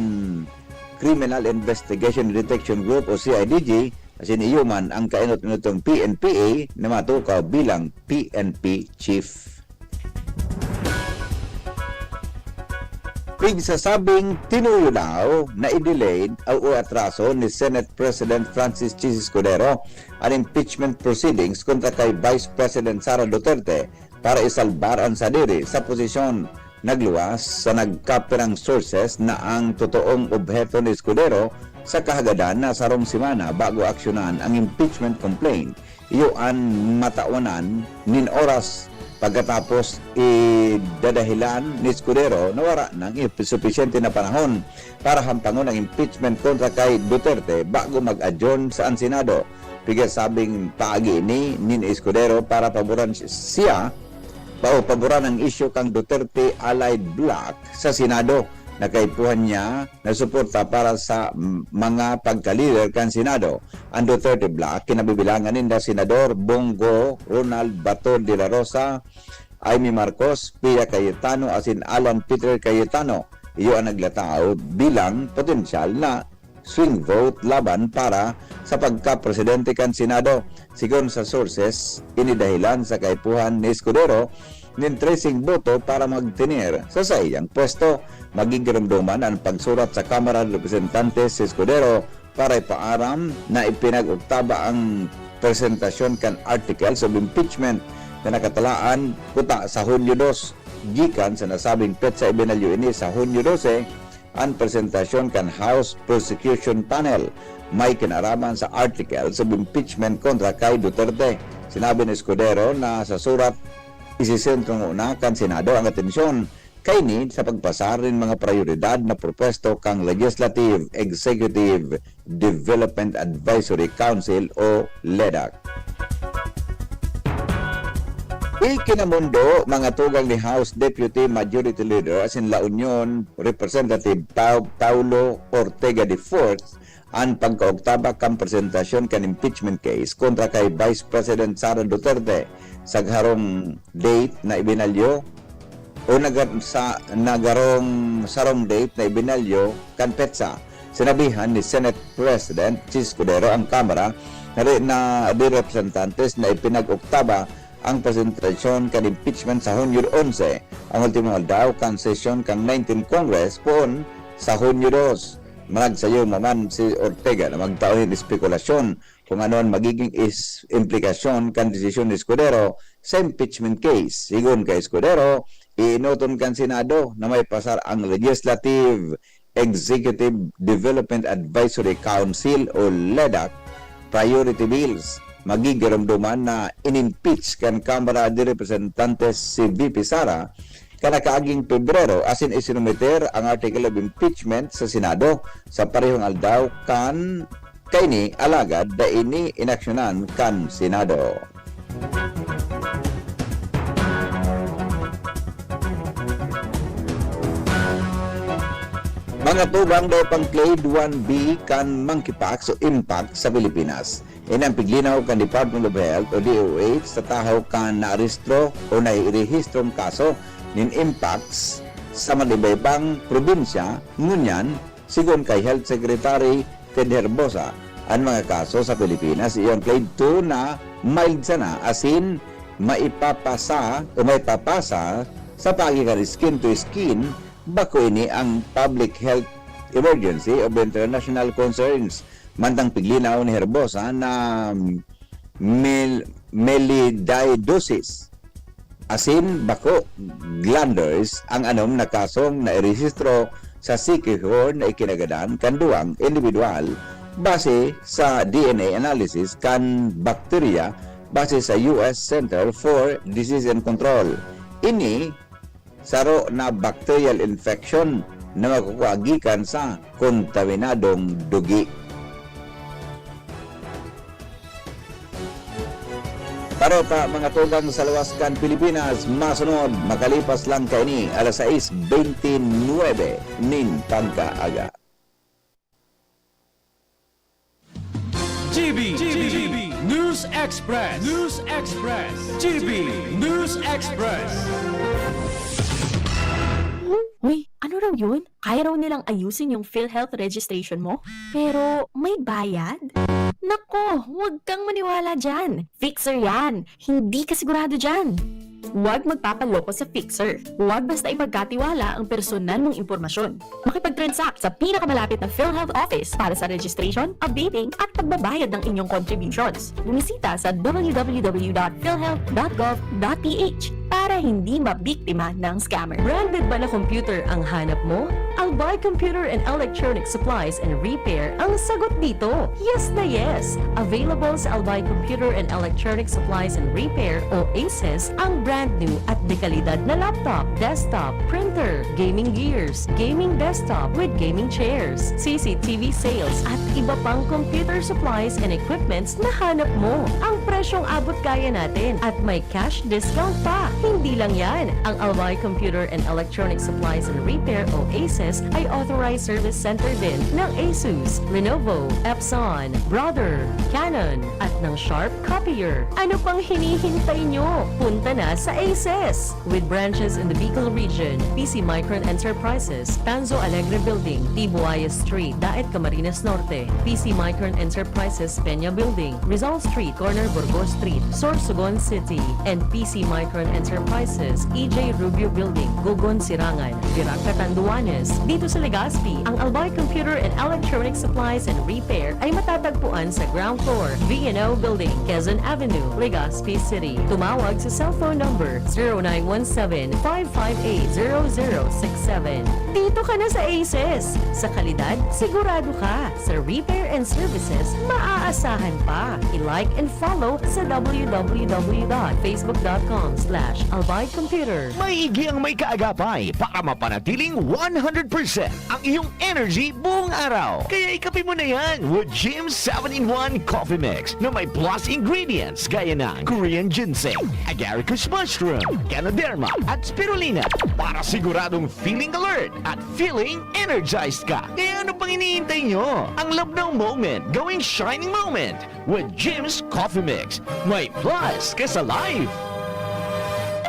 Criminal Investigation and Detection Group o CIDG, asin iyo man ang kainot-inotong PNPA na matukaw bilang PNP Chief. Pigsasabing tinuyo daw na i-delayed o atraso ni Senate President Francis Chis Escudero ang impeachment proceedings kontra kay Vice President Sara Duterte para isalbar ang sadiri sa posisyon. Nagluwas sa nagkapirang sources na ang totoong obheto ni Escudero sa kahagadan na sarong simana bago aksyonan ang impeachment complaint. Iyo ang matawanan nin oras pagkatapos idadahilan ni Escudero na wala ng sufisyente na panahon para hampangon ang impeachment kontra kay Duterte bago mag-adjourn sa Senado. Pigasabing paagi ni Escudero para paboran siya paboran ang isyu kang Duterte Allied Bloc sa Senado. Nakaipuhan niya na suporta para sa mga pagka-leader kan Senado. Ang Duterte Bloc, kinabibilangan ninda Senador Bongo, Ronald Bato de la Rosa, Amy Marcos, Pia Cayetano, asin Alan Peter Cayetano. Iyo ang naglatao bilang potensyal na swing vote laban para sa pagka-presidente kan Senado. Sigon sa sources, inidahilan sa kaipuhan ni Escudero nin tracing boto para magtinir sa sayang pwesto. Magigiramduman ang pagsurat sa Kamara de Representantes si Escudero para ipaaram na ipinag-uktaba ang presentasyon kan articles of impeachment na nakatalaan kuta sa Hunyo 2. Gikan sa nasabing petsa ibinalyo ini sa Hunyo 12 ang presentasyon kan House Prosecution Panel may kinaraman sa articles of impeachment kontra kay Duterte. Sinabi ni Escudero na sa surat isisentro na kan Senado ang atensyon kay ni sa pagpasar rin mga prioridad na propesto kang Legislative Executive Development Advisory Council o LEDAC. Ikinamundo mga tugang ni House Deputy Majority Leader asin La Union Representative Paulo Ortega IV ang pagkaoktaba kang presentasyon kan impeachment case kontra kay Vice President Sara Duterte sa harong date na ibinalyo o nagarong sarong date na ibinalyo kan petsa. Sinabihan ni Senate President Chis Escudero ang Kamara na di representantes na ipinag-oktaba ang presentasyon kan impeachment sa Hunyo 11. Ang ultimo daw kan sesyon kang 19 Congress poon sa Hunyo 2. Managsayo naman si Ortega na magtauhin espekulasyon kung ano ang magiging implikasyon kan desisyon ni Escudero sa impeachment case. Sigon kay Escudero, iinoton kan Senado na may pasar ang Legislative Executive Development Advisory Council o LEDAC priority bills. Magigiramduman na in-impeach kan Kamara de Representantes si VP Sara kanakaaging Pebrero asin isinumiter ang article of impeachment sa Senado sa parehong aldaw kan kayni alagad da ini inaksyonan kan Senado. Mga tubang daw pang Clade 1B kan monkeypox o impact sa Pilipinas. Inang piglinaw kan Department of Health o DOH sa tahaw kan naarestro o nairehistrom kaso nin impacts sa malibaybang probinsya. Ngunyan, sigon kay Health Secretary Ted Herbosa, ang mga kaso sa Pilipinas iyong Clade 2 na mild sana asin maipapasa sa pagikan skin to skin bako ini ang Public Health emergency of international concerns. Mantang piglinaw ni Herbosa na melioidosis, asin bako glanders ang anom na kasong nairehistro sa Siquijor na ikinagadan kan duwang individual base sa DNA analysis kan bakterya base sa US Center for Disease and Control. Ini saro na bacterial infection na makukuagikan sa kontaminadong dugi. Para pa mga tugang sa Luwaskan, Pilipinas, masunod makalipas lang kaini alas 6:29 nin pagkaaga. GB News Express. GB News Express. Uy, ano raw yun? Kaya raw nilang ayusin yung PhilHealth registration mo? Pero may bayad? Nako, huwag kang maniwala dyan. Fixer yan. Hindi ka sigurado dyan. Huwag magpapaloko sa Fixer. Huwag basta ipagkatiwala ang personal mong impormasyon. Makipag-transact sa pinakamalapit na PhilHealth office para sa registration, updating at pagbabayad ng inyong contributions. Bumisita sa www.philhealth.gov.ph para hindi mabiktima ng scammer. Branded ba na computer ang hanap mo? Albay Computer and Electronic Supplies and Repair ang sagot dito. Yes na yes! Available sa Albay Computer and Electronic Supplies and Repair o ACES ang brand new at dekalidad na laptop, desktop, printer, gaming gears, gaming desktop with gaming chairs, CCTV sales at iba pang computer supplies and equipments na hanap mo. Ang presyong abot kaya natin at may cash discount pa. Hindi lang yan, ang Albay Computer and Electronic Supplies and Repair o ACES ay authorized service center din ng ASUS, Lenovo, Epson, Brother, Canon at ng Sharp Copier. Ano pang hinihintay nyo? Punta na sa ACES! With branches in the Bicol region, PC Micron Enterprises, Tanzo Alegre Building, Tibuaya Street, Daet Camarines Norte, PC Micron Enterprises, Peña Building, Rizal Street, Corner Burgos Street, Sorsogon City, and PC Micron Enterprises, EJ Rubio Building, Gogon Sirangan, Virac Catanduanes. Dito sa Legazpi, ang Albay Computer and Electronic Supplies and Repair ay matatagpuan sa ground floor, V&O Building, Quezon Avenue, Legazpi City. Tumawag sa cellphone number 0917-558-0067. Dito ka na sa ACES. Sa kalidad, sigurado ka. Sa repair and services, maaasahan pa. I-like and follow sa www.facebook.com/Albay Computer. Maigi ang may kaagapay para mapanatiling 100% ang iyong energy buong araw. Kaya ikapin mo na yan with Jim 7-in-1 Coffee Mix na may plus ingredients gaya ng Korean ginseng, agaricus mushroom, Canoderma at spirulina para siguradong feeling alert at feeling energized ka. Kaya ano pang iniintay nyo? Ang love ng moment gawing shining moment with Jim's Coffee Mix. May plus ka sa life.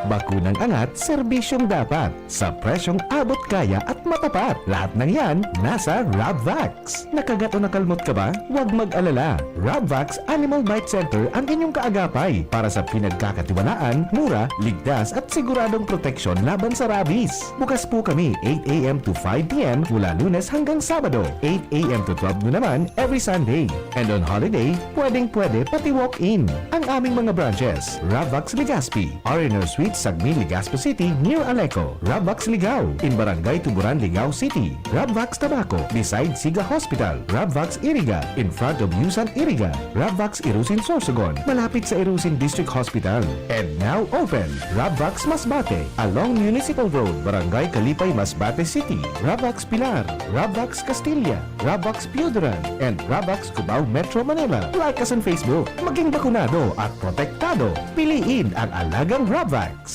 Bakunang angat, serbisyong dapat. Sa presyong abot kaya at matapat. Lahat ng yan, nasa Rabvax. Nakagat o nakalmot ka ba? Huwag mag-alala. Rabvax Animal Bite Center ang inyong kaagapay para sa pinagkakatiwalaan, mura, ligtas at siguradong proteksyon laban sa rabies. Bukas po kami 8 a.m. to 5 p.m. mula Lunes hanggang Sabado. 8 a.m. to 12 noon naman every Sunday. And on holiday, pwedeng-pwede pati walk-in. Ang aming mga branches, Rabvax Legazpi, Ariner Suite, Sagmin, Legazpo City, near Aleco. Rabvax Ligao, in Barangay Tuburan, Ligao City. Rabvax Tabaco, beside Siga Hospital. Rabvax Iriga, in front of Yusan Iriga. Rabvax Irusin Sorsogon, malapit sa Irusin District Hospital. And now open, Rabvax Masbate, along Municipal Road, Barangay Kalipay, Masbate City. Rabvax Pilar, Rabvax Castilla, Rabvax Piudaran, and Rabvax Cubao Metro Manila. Like us on Facebook, maging bakunado at protektado. Piliin ang alagang Rabvax.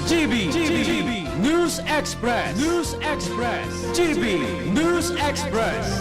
GB News Express. GB News Express.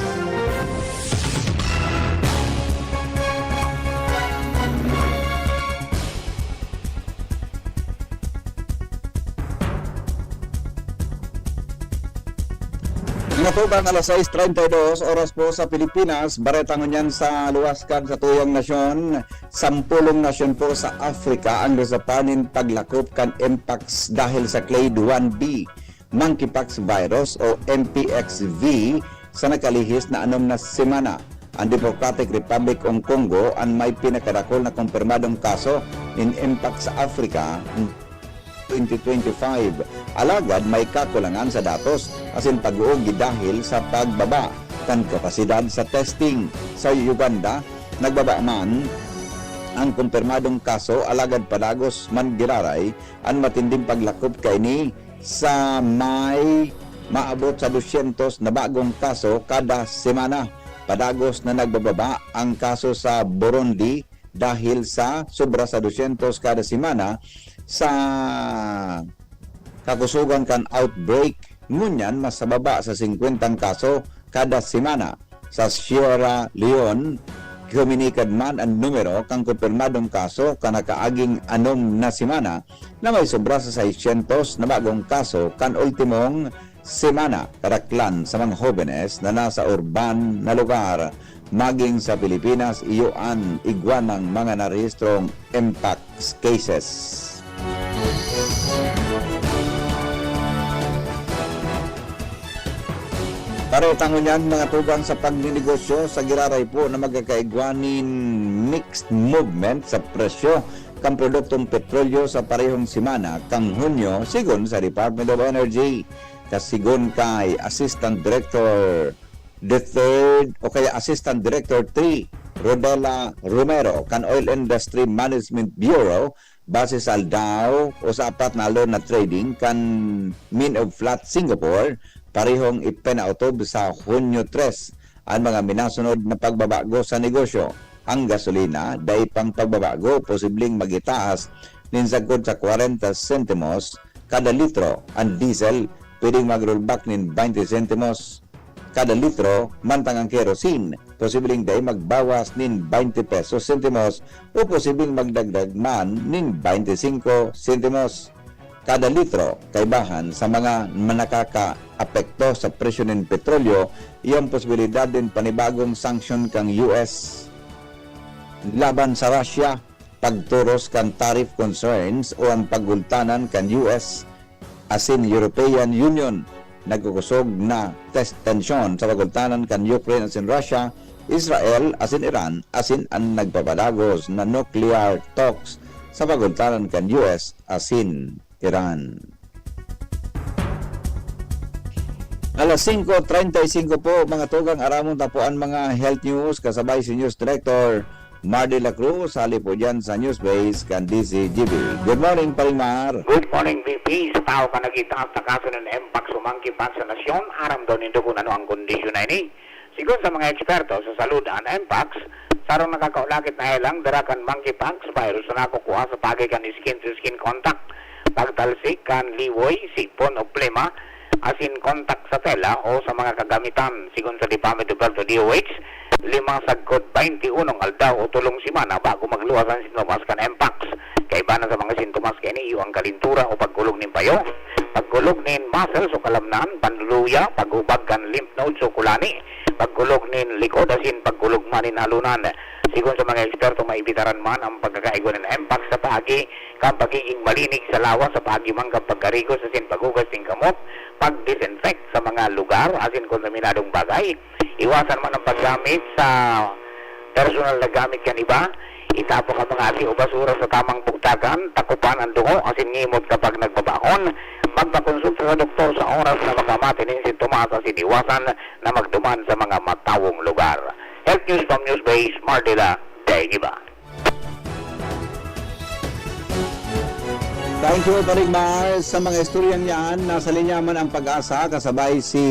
Natubang alas 6:32 oras po sa Pilipinas, baretang yan sa luwaskan sa tuyang nasyon, 10 nasyon po sa Africa ang nasapanin paglakop kan Mpox dahil sa clade 1B, monkeypox virus o MPXV sa nakalihis na 6 na semana. Ang Democratic Republic of Congo ang may pinakadakol na kumpirmadong kaso in impact sa Africa 2025. Alagad may kakulangan sa datos asin pag-uugi dahil sa pagbaba kan kapasidad sa testing. Sa Uganda, nagbaba man ang kumpirmadong kaso, alagad padagos man giraray ang matinding paglakop kaini sa may maabot sa 200 na bagong kaso kada semana. Padagos na nagbababa ang kaso sa Burundi dahil sa sobra sa 200 kada semana sa kakusugan kan outbreak. Ngunyan mas sa baba sa 50 kaso kada semana. Sa Sierra Leone, komunikad man ang numero kang kumpirmadong kaso kanakaaging 6 na semana na may sobra sa 600 na bagong kaso kan ultimong semana. Karaklan sa mga jóvenes na nasa urban na lugar maging sa Pilipinas iyoan igwan ng mga narehistrong impact cases. Paretangon yan mga tugang sa pagninegosyo sa giraray po na magkakaigwanin mixed movement sa presyo kang produktong petrolyo sa parehong semana kang Hunyo sigon sa Department of Energy. Kasigon kay Assistant Director the Third o kaya Assistant Director 3 Rodela Romero kan Oil Industry Management Bureau base sa Aldao o sa apat na loan na trading kan Min of Flat Singapore parehong ipinautob sa Hunyo 3 ang mga minasunod na pagbabago sa negosyo. Ang gasolina dahil pang pagbabago posibleng magitaas ninsagkod sa 40 centimos kada litro. Ang diesel pwedeng mag-rollback nin 20 centimos kada litro, mantang ang kerosene posibleng dahil magbawas nin 20 pesos centimos o posibleng magdagdag man nin 25 centimos kada litro. Kaibahan sa mga manakaka-apekto sa presyo ng petrolyo, iyong posibilidad din panibagong sanksyon kang US laban sa Russia, pagturos kan tariff concerns o ang pagultanan kan US asin European Union. Nagkukusog na tensyon sa pagultanan kan Ukraine asin Russia, Israel asin Iran asin ang nagpapadagos na nuclear talks sa pagultanan kan US asin Iran. Alas 5:35 po mga tugang aramon tapuan mga health news kasabay si News Director Mar de la Cruz, hali po dyan sa Newsbase kan DCGB. Good morning, Parimar. Good morning, VP. Sa tao ka nagitaas na kaso ng MPAC sumangkipan sa nasyon, aram daw nindo kung ano ang kondisyon na ini. Sigon sa mga eksperto sa saludan MPAC, sarong nakakaulakit na helang darakan monkeypox virus na nakukuha sa pagay kan skin-to-skin contact, pagtalsik kan liwoy, sipon o plema, asin contact sa tela o sa mga kagamitan. Sigon sa Department of Health o DOH, 5 sagkot 21 aldaw o tulong simana bago magluwas ang sintomas kan MPAX. Kaibanan sa mga sintomas kini ang kalintura o pagkulog nin payo, pagkulog nin muscles o kalamnan, panluluya, pagubag kan lymph nodes o kulani, pagkulog nin likod asin pagkulog man nin halunan. Sigon sa mga eksperto, maibitaran man ang pagkakaigo ng MPAX sa pagi kang pagiging malinig sa lawas sa pagi man kang pagkarigos asin pagugas ng kamot, pag-disinfect sa mga lugar asin kontaminadong bagay. Iwasan man ang paggamit sa personal na gamit kan iba. Itapo ka mga ati o basura sa tamang pugtakan, takupan ang dungo, asin ngimot kapag nagbabakon. Magpakonsulta sa doktor sa oras na makamati ng sintomas asin iwasan na magduman sa mga matawong lugar. Health News from Newsbase, Mardila, Dagiba. Thank you, Parimar. Sa mga istoryang yan, nasa linya man ang Pag-asa kasabay si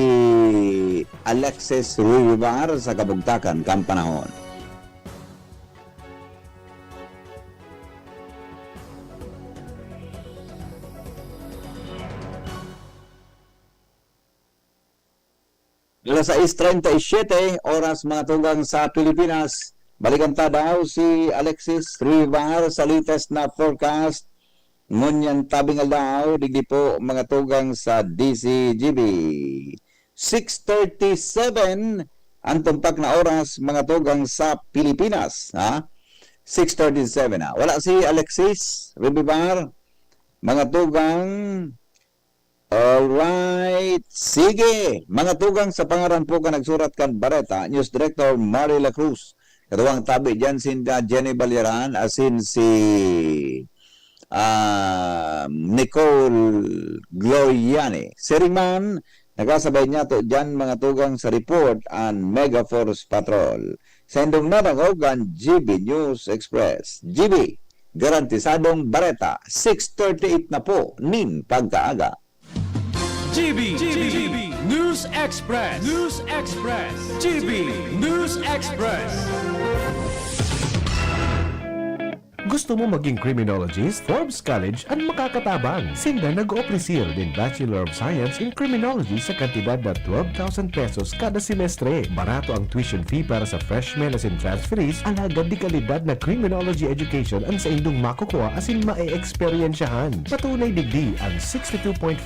Alexis Ruibar sa Kabugtakan, Kampanahon. Alas 6:37 oras mga tugang sa Pilipinas. Balikan ta daw si Alexis Ruibar sa latest na forecast. Ngunyan tabing daw, digdi po mga tugang sa DCGB. 6:37 ang tumpak na oras mga tugang sa Pilipinas. Ha? 6:37 na. Wala si Alexis Ruibar. Mga tugang Alright, sige. Mga tugang sa pangaran po ka nagsurat kan Bareta, News Director Marila Cruz. Katuwang tabi dyan sinda Jenny Balyaran, asin si Nicole Gloriani. Siriman, nakasabay niya to dyan mga tugang sa report ang Mega Force Patrol. Sa indong nadangog ang GB News Express. GB, garantisadong Bareta, 6:38 na po, nin pagkaaga. GB News Express. GB News Express. Gusto mo maging criminologist? Forbes College ang makakatabang. Sinda nag-opresir din Bachelor of Science in Criminology sa kantidad na 12,000 pesos kada semestre. Barato ang tuition fee para sa freshmen as in transferees, alagad di kalidad na criminology education ang sa indong makukuha as in mae-experiensyahan. Patunay digdi ang 62.5%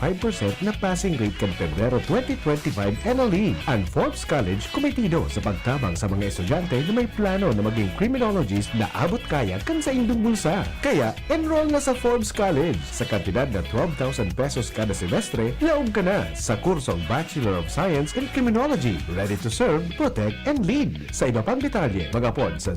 na passing rate kan Pebrero 2025 NLE. Ang Forbes College kumitido sa pagtabang sa mga estudyante na may plano na maging criminologist na abot kaya kan sa indong bulsa. Kaya, enroll na sa Forbes College. Sa kantidad na 12,000 pesos kada semestre, laog ka na sa kursong Bachelor of Science in Criminology. Ready to serve, protect, and lead. Sa iba pang detalye, mag-apod sa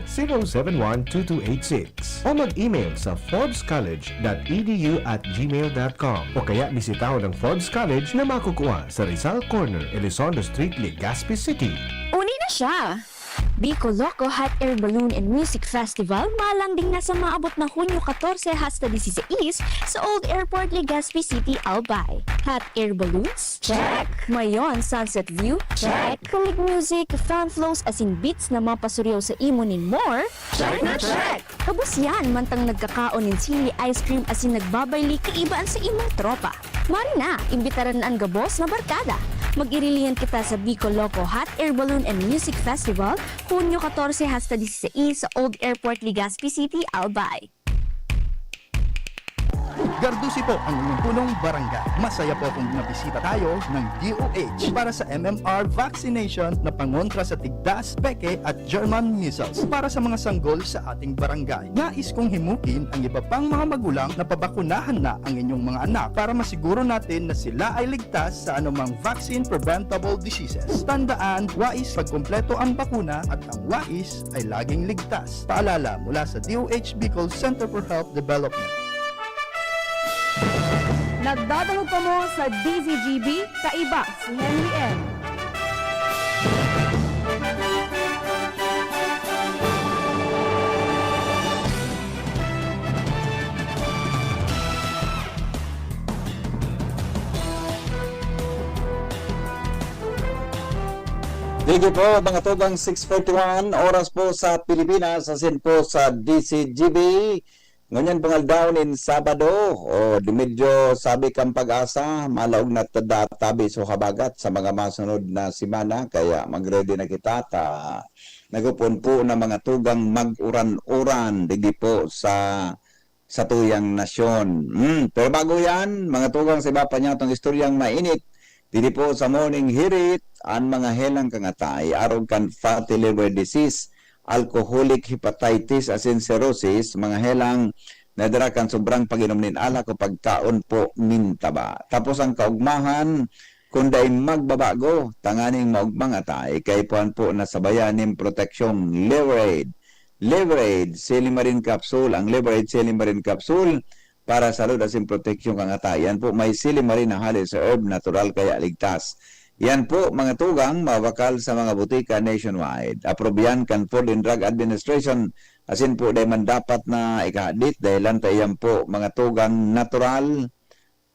0910-071-2286 o mag-email sa forbescollege.edu@gmail.com o kaya bisitaho ng Forbes College na makukuha sa Rizal Corner, Elizondo Street, Legazpi City. Uni na siya! Bicol Loco Hot Air Balloon and Music Festival malanding na sa maabot na Hunyo 14 hasta 16 sa Old Airport, Legazpi City, Albay. Hot air balloons? Check! Mayon Sunset View? Check! Kulig music, fan flows as in beats na mapasuryaw sa imo nin more? Check na check! Kabus yan, mantang nagkakaon nin sili ice cream as in nagbabayli kaibaan sa imong tropa. Mari na, imbitaran ang gabos na barkada. Mag-irilihan kita sa Bicol Loco Hot Air Balloon and Music Festival, Hunyo 14 hasta 16 sa Old Airport, Legazpi City, Albay. Gardusi po ang inyong punong barangay. Masaya po kung nabisita tayo ng DOH para sa MMR vaccination na pangontra sa tigdas, peke at German measles para sa mga sanggol sa ating barangay. Nais kong himukin ang iba pang mga magulang na pabakunahan na ang inyong mga anak para masiguro natin na sila ay ligtas sa anumang vaccine preventable diseases. Tandaan, wais pagkumpleto ang bakuna at ang wais ay laging ligtas. Paalala mula sa DOH Bicol Center for Health Development. Nagdadalog pa mo sa DZGB, kaiba si Henry M. Sige po, mga tugang 6:41, oras po sa Pilipinas, asin po sa DCGB. Ngunyan pangaldaw nin Sabado, o medyo sabi kang pag-asa, malaog na tabi so habagat sa mga masunod na simana, kaya mag-ready na kita nagupon po na mga tugang mag-uran-uran, digi po sa tuyang nasyon. Pero bago yan, mga tugang sa iba pa niya itong istoryang mainit, didi po sa morning hirit, ang mga helang kangatay, arog kan fatty liver disease, alcoholic hepatitis as in cirrhosis, mga helang nadara kan sobrang pag-inom nin alak o pagkaon po nin taba. Tapos ang kaugmahan, kung dahil magbabago, tanganing maugmang atay, kay puan po na sabayan ng proteksyon Leverade. Leverade, Silimarin Capsule, ang Leverade Silimarin Capsule, para sa lod as in proteksyon kang atay. Yan po, may Silimarin na halis sa herb natural kaya ligtas. Yan po, mga tugang, mabakal sa mga butika nationwide. Aprobiyan kan Food and Drug Administration. Asin po, dahil man dapat na ikahadit, dahil lang yan po, mga tugang natural,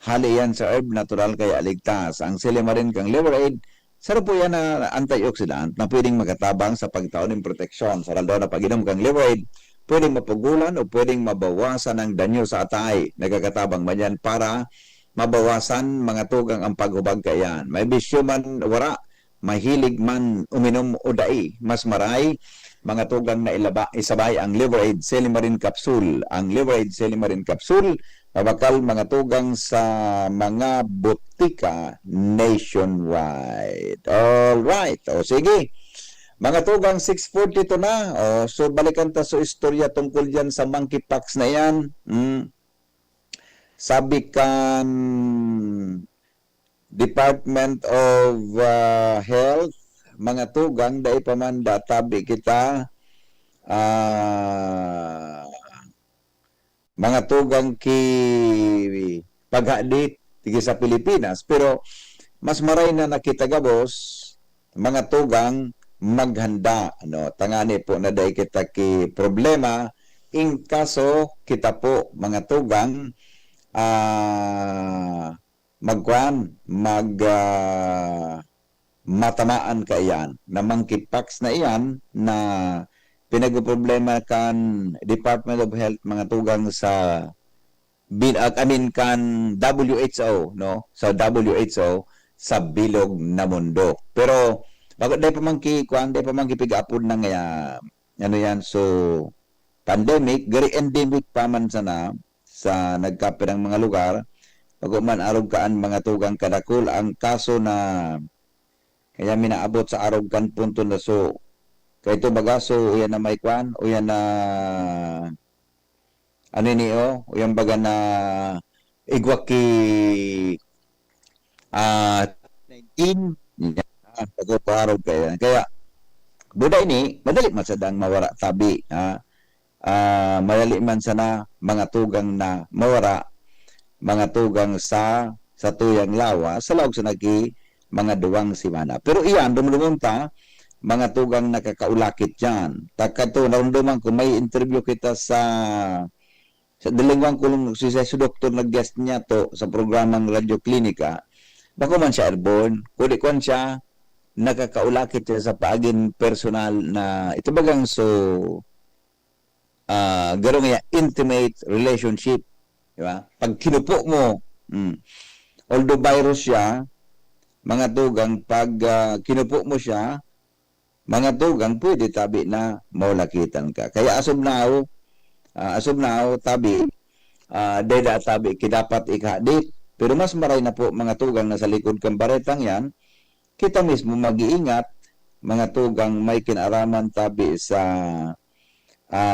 hali yan sa herb natural kaya ligtas. Ang Silimarin kang Leverade, sarap po yan na antioxidant na pwedeng magatabang sa pagtaon ng proteksyon. Sa raldo na pag-inom kang Leverade, pwedeng mapugulan o pwedeng mabawasan ang danyo sa atay. Nagkakatabang man yan para mabawasan mga tugang ang paghubag kayan. May bisyo man wara, mahilig man uminom o dai. Mas maray, mga tugang na isabay ang Leverade Silimarin Capsule. Ang Leverade Silimarin Capsule, mabakal mga tugang sa mga butika nationwide. Alright, o sige. Mga tugang 6:42 na. So balikan ta sa istorya tungkol yan sa monkeypox na yan. sabi kan Department of Health, mga tugang, dahil pa man tabi kita, mga tugang ki paghadit tigi sa Pilipinas, pero mas maray na nakita gabos mga tugang maghanda, ano, tangani po na dahil kita ki problema in kaso kita po mga tugang matamaan ka iyan, na monkeypox na iyan na pinagproblema kan Department of Health mga tugang sa kan WHO, no, sa WHO sa bilog na mundo. Pero bakit dahil pa man kipig-apod na nga ano yan, so pandemic, very endemic pa man sana sa nagkapirang mga lugar. Bago man arog kaan mga tugang kadakul ang kaso na kaya minaabot sa arog kan punto na so kaya ito bagaso uyan na may kwan, uyan na ano niyo, uyan baga na igwaki 19 bago arog kaya buday ni madali man sadang mawara tabi, madali man sana mga tugang na mawara mga tugang sa tuyang lawa sa lawag sa nagi mga duwang simana. Pero iyan, dumulumunta, mga tugang nakakaulakit dyan. Takato, narunduman ko, may interview kita sa dalingwang kulong si doktor na guest niya to sa programang Radio Klinika. Bako man siya airborne, kundi kon siya, nakakaulakit siya sa paagin personal na ito bagang so garong ya intimate relationship. Diba? Pag kinupo mo, although virus siya, mga tugang, pag kinupo mo siya, mga tugang, pwede tabi na maulakitan ka. Kaya asob now, tabi, deda tabi, kidapat ikadit. Pero mas maray na po mga tugang na sa likod kang baretang yan, kita mismo mag-iingat, mga tugang may kinaraman tabi sa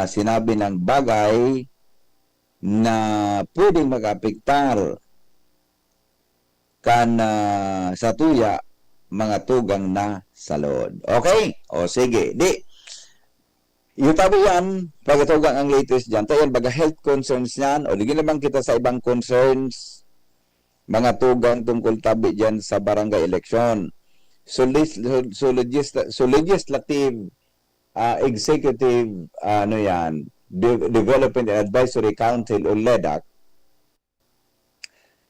sinabi ng bagay na pwedeng mag-apektar kan sa tuya mga tugang na salod. Okay? O sige, di. Yung tabi yan, pagkatugang ang latest dyan, tayo baga health concerns yan, o digin naman kita sa ibang concerns, mga tugang tungkol tabi dyan sa barangay election. So legislative, executive, ano yan, Development and Advisory Council o LEDAC,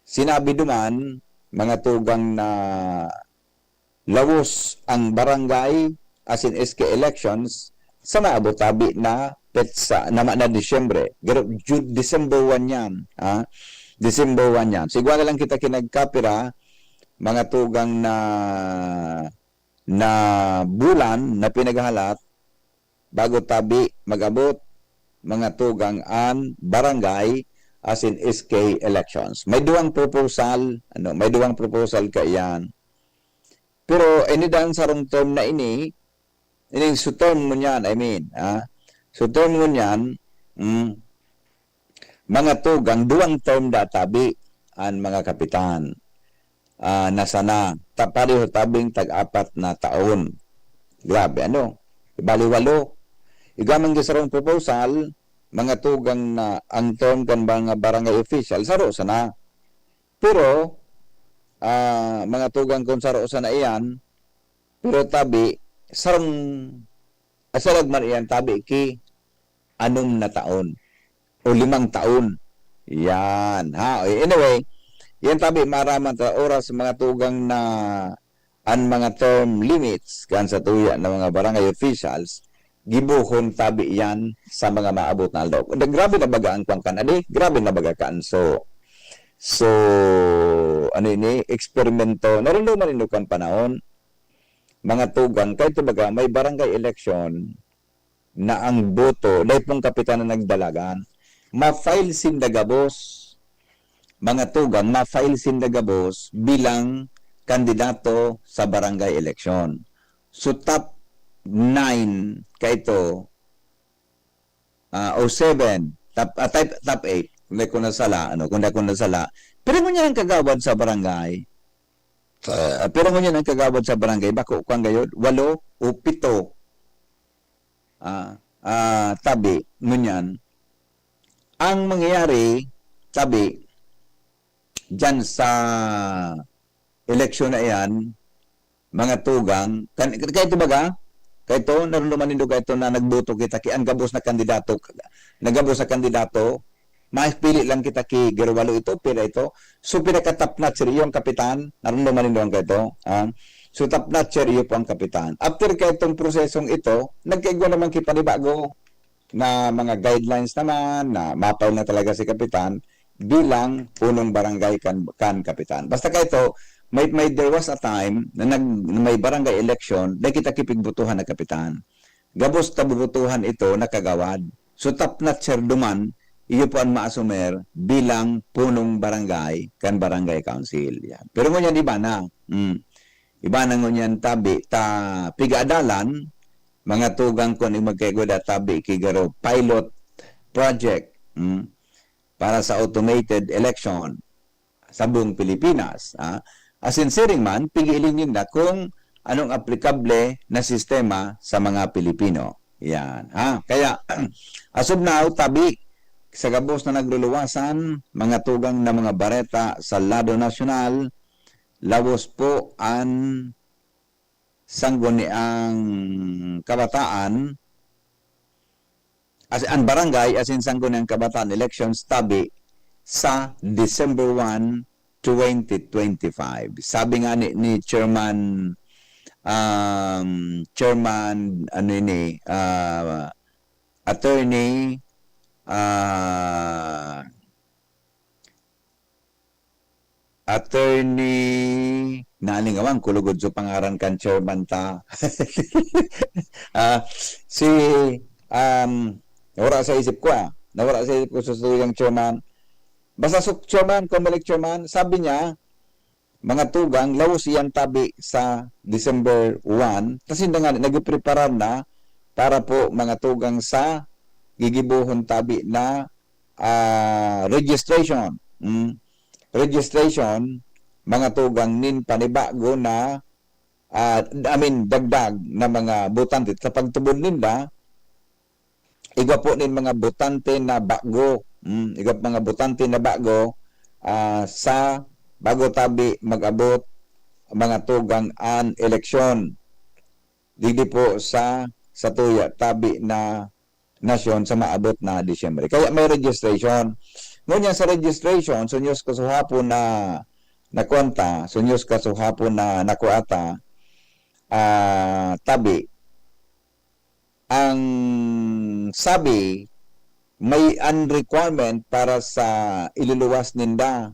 sinabi duman, mga tugang na lawos ang barangay as in SK elections sa maabot-tabi na petsa na Disyembre. December 1 yan. December 1 yan. Sigwa na lang kita kinagkapira, mga tugang na bulan na pinaghalat bago tabi magabot mga tugang an barangay as in SK elections. May duwang proposal, may duwang proposal ka iyan. Pero inidan sa rong term na ini so term mo niyan, so term mo niyan, mga tugang, duwang term databi an mga kapitan. Nasana, pareho tabing tag-apat na taon. Grabe, Bali-walo. Igamang gisarong proposal, mga tugang na ang term kan mga barangay official, saro sana. Pero, mga tugang kung saro sana iyan, pero tabi, sarag man iyan, tabi ki, 6 na taon, o 5 taon. Yan, Anyway, yan tabi, maraman ta oras mga tugang na ang mga term limits, kan sa tuya ng mga barangay officials, gibuhon tabi yan sa mga maabot na aldaw. Grabe na baga ang pangkan, grabe na baga kaan. So, eksperimento, narundo man inukan panahon, mga tugang, kahit baga, may barangay election na ang boto, dahil pong kapitan na nagdalagan, ma-file sindagabos, mga tugang, ma-file sindagabos bilang kandidato sa barangay election. So, top 9 ka ito, o 7, top 8, ko nasala, pero mo niya ang kagawad sa barangay. Pero mo niya ang kagawad sa barangay, bako kung gayod, 8 o 7 tabi, ngunyan. Ang mangyayari, tabi, dyan sa eleksyon na yan, mga tugang, kahit baga, kahit naroon naman nindo kahit na nagboto kita, ang gabos na kandidato, pili lang kita ki Gerwalo ito, pila ito. So, pinaka-top notcher, yung kapitan, naroon naman nindo ang kahito. So, top notcher, iyo po ang kapitan. After kahitong prosesong ito, nagkaigwa naman kipanibago na mga guidelines naman, na mapaw na talaga si kapitan, bilang punong barangay kan kapitan. Basta kahito, there was a time na may barangay election na kita kipigbutuhan na kapitan. Gabos tabubutuhan ito nakagawad. So top notcher duman, iyo po ang maasumer bilang punong barangay kan barangay council. Yan. Pero ngunyan iba na. Iba na ngunyan tabi pigaadalan mga tugang ko ni magkaigoda tabi kigaro pilot project para sa automated election sa buong Pilipinas. As in siring man, pigilin na kung anong aplikable na sistema sa mga Pilipino. Yan. Kaya, as of now, tabi, sa gabos na nagluluwasan, mga tugang na mga bareta sa lado nasyonal, lawos po ang sangguniang kabataan, ang barangay, as in sangguniang kabataan elections, tabi, sa December 1, 2025. Sabi nga ni Chairman Attorney naalingawang kulugod sa pangaran kan chairman ta. Nawala sa isip ko sa tuyang chairman. Basta chairman, Comelec chairman, sabi niya, mga tugang, lawas iyang tabi sa December 1, kasi nga nag-preparar na para po mga tugang sa gigibuhon tabi na registration. Registration, mga tugang nin panibago na dagdag na mga botante. Sa pagtubod nila, iga po nin mga botante na bago. Iga mga botante na bago sa bago tabi mag-abot mga tugang an eleksyon. Didi po sa tuya tabi na nasyon sa maabot na Disyembre. Kaya may registration. Ngunyan sa registration, sunyos kasuhapon na nakwanta, sunyos kasuhapon na nakuata, tabi, ang sabi, may requirement para sa iluluwas ninda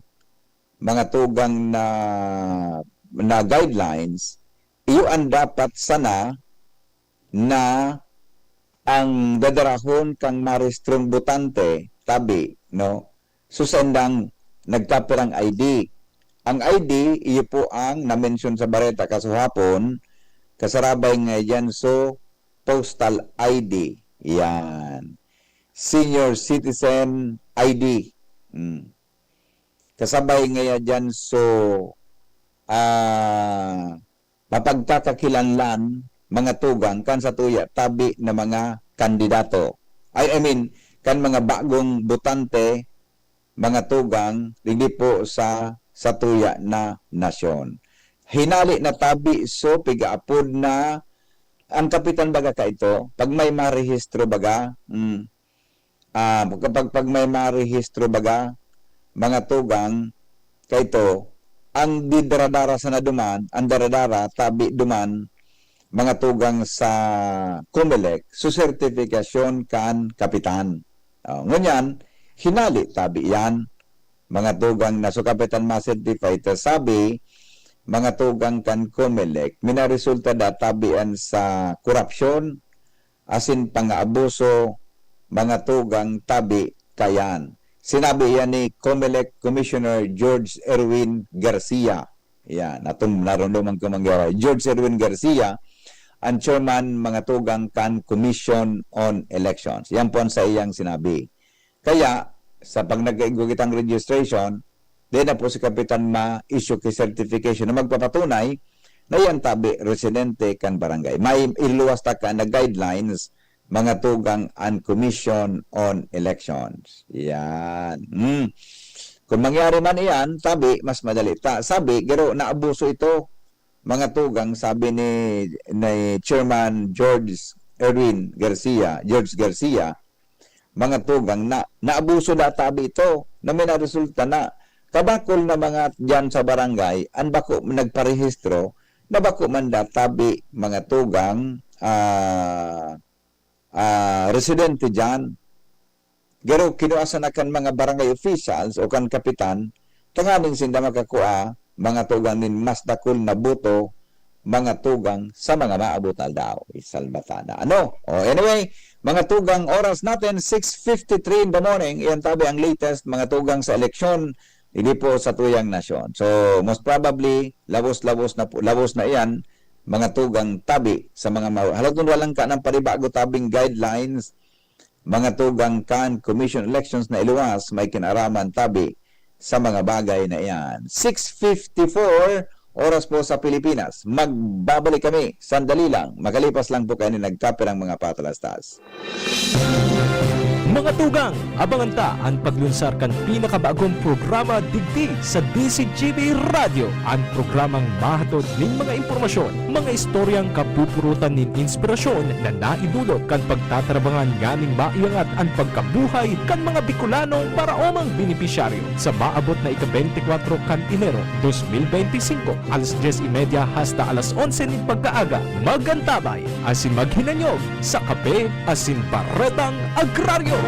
mga tugang na guidelines, iyo ang dapat sana na ang dadarahon kang maristrong botante, tabi, no? Susendang nagkapirang ID. Ang ID, iyo po ang na-mention sa bareta kasuhapon, kasarabay nga yan, so postal ID. Yan. Senior Citizen ID. Kasabay nga yan, so mapagkakakilanlan mga tugang kan sa tuya tabi na mga kandidato. Kan mga bagong botante, mga tugang, hindi po sa tuya na nasyon. Hinali na tabi, so pigaapod na ang kapitan baga ka ito, pag may marehistro baga, pag may marehistro baga, mga tugang, kaito, ang didaradara sa naduman, ang daradara, tabi duman, mga tugang sa Comelec, su sertifikasyon kan kapitan. Ngunyan, hinali, tabi yan, mga tugang na so kapitan ma-certify, sabi, mga tugang kan Comelec, minaresulta da tabian sa korupsyon, asin pang-abuso, mga tugang tabi kayan. Sinabi yan ni Comelec Commissioner George Erwin Garcia. Yan, narunduman ko mangyari. George Erwin Garcia, ang chairman mga tugang kan Commission on Elections. Yan po sa iyang sinabi. Kaya, sa pag nag-igugitang registration, di na po si Kapitan ma-issue kay certification na magpapatunay na yan tabi residente kan barangay. May iluwas ta ka na guidelines mga tugang and commission on elections. Yan. Kung mangyari man iyan, tabi, mas madali. Sabi, gero, naabuso ito. Mga tugang, sabi ni Chairman George Garcia, mga tugang, naabuso na tabi ito. Na may naresulta na kabakol na mga dyan sa barangay, ang bako nagparehistro, na bako man tabi mga tugang, residente dyan. Pero kinuasan na kan mga barangay officials o kan kapitan, tanganing sinda makakuha, mga tugang nin mas dakol na buto, mga tugang sa mga maabutal daw. Isalbatana. Ano? Anyway, mga tugang, oras natin, 6:53 in the morning. Iyan tabi ang latest, mga tugang sa eleksyon, hindi po sa tuyang nasyon. So, most probably, labos na iyan, mga tugang tabi sa mga halagang walang ka ng paribago tabing guidelines, mga tugang kan commission elections na iluwas may kinaraman tabi sa mga bagay na iyan. 6:54 oras po sa Pilipinas. Magbabalik kami sandali lang. Makalipas lang po kayo nagkape ng mga patalastas. Mga tugang, abangan ta ang paglunsar kan pinakabagong programa digdi sa DCGB Radio. Ang programang mahatod ning mga impormasyon, mga istoryang kapupurutan nin inspirasyon na naidulot kan pagtatrabangan ganing maiangat ang pagkabuhay kan mga Bicolanong para omang benepisyaryo sa maabot na ika-24 kan Enero 2025 alas 10:30 hasta alas 11 nin pagkaaga. Magantabay asin maghinanyog sa kape asin baretang agraryo.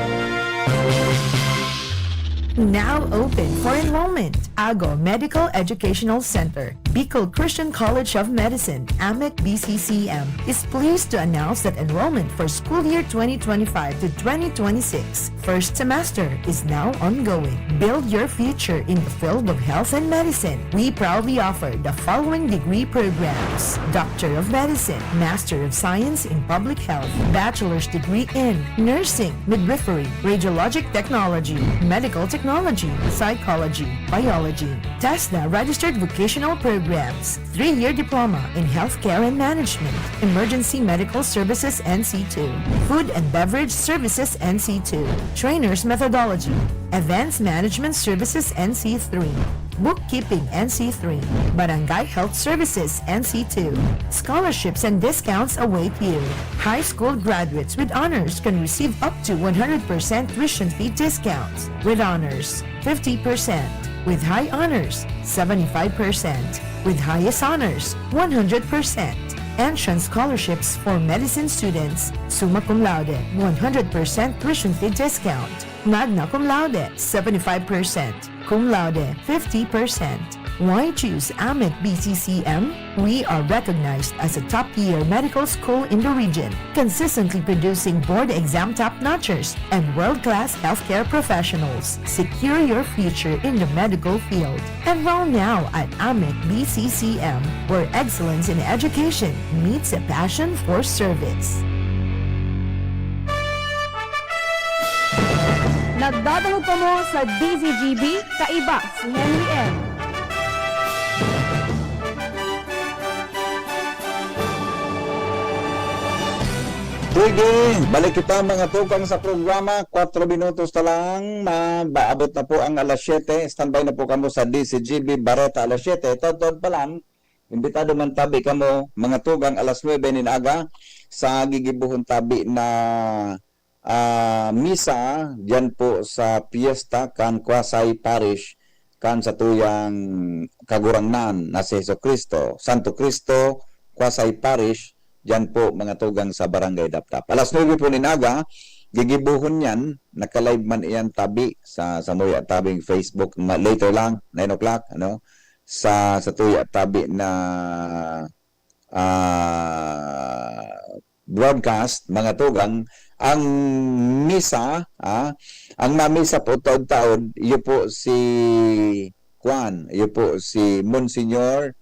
Now open for enrollment. Ago Medical Educational Center, Bicol Christian College of Medicine, AMEC BCCM, is pleased to announce that enrollment for school year 2025 to 2026 first semester is now ongoing. Build your future in the field of health and medicine. We proudly offer the following degree programs: Doctor of Medicine, Master of Science in Public Health, Bachelor's degree in Nursing, Midwifery, Radiologic Technology, Medical Technology, Psychology, Biology, TESDA registered vocational programs, 3-year diploma in healthcare and management, emergency medical services NC2, food and beverage services NC2, trainers methodology, events management services NC3, bookkeeping NC3, barangay health services NC2. Scholarships and discounts await you. High school graduates with honors can receive up to 100% tuition fee discounts. With honors, 50%. With high honors, 75%. With highest honors, 100%. Entrance scholarships for medicine students, summa cum laude, 100% tuition fee discount. Magna cum laude, 75%. Cum laude, 50%. Why choose AMEC BCCM? We are recognized as a top-tier medical school in the region, consistently producing board exam top-notchers and world-class healthcare professionals. Secure your future in the medical field. Enroll now at AMEC BCCM, where excellence in education meets a passion for service. Nagdadahog pa mo sa DZGB, kaiba si Henry M. Sige, balik kita mga tukang sa programa. 4 minutos na lang, maabot na po ang alas 7. Standby na po kamo sa DCGB Bareta alas 7. Totoo pa lang, imbitado man tabi kamo mga tugang alas 9 ninaga sa gigibuhon tabi na misa dyan po sa Fiesta kan Quasay Parish kan sa tuyang kagurangnan na si Jesu Cristo, Santo Cristo, Quasay Parish. Diyan po mga tugang sa Barangay Dapdap. Alas 9 po ninaga, gigibuhon yan, nakalive man iyan tabi sa Muya Tabing Facebook, later lang, 9 o'clock, ano, sa Tuya Tabi na broadcast, mga tugang, ang misa, ang mamisa po taon-taon, iyo po si Juan, iyo po si Monsignor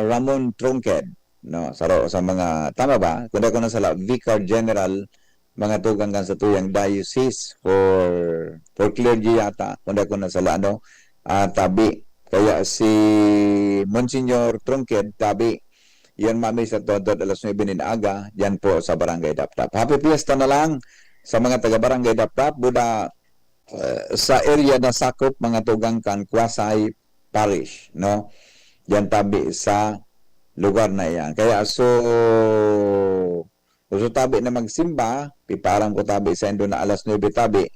Ramon Tronqued. No, sa mga tama ba? Kundi ko na sala Vicar General mga tugang kan sa tuyang diocese for for clergy yata, kung ko na sa lano, tabi. Kaya si Monsignor Trungked, tabi. Yan mami sa Todod alas 9 din aga, yan po sa Barangay Dapdap. Happy Fiesta na lang sa mga taga Barangay Dapdap, buda sa area na sakop mga tugang kan Kwasay Parish, no? Yan tabi sa lugar na yan. Kaya so tabi na magsimba, piparang ko tabi sa endo na alas 9 tabi.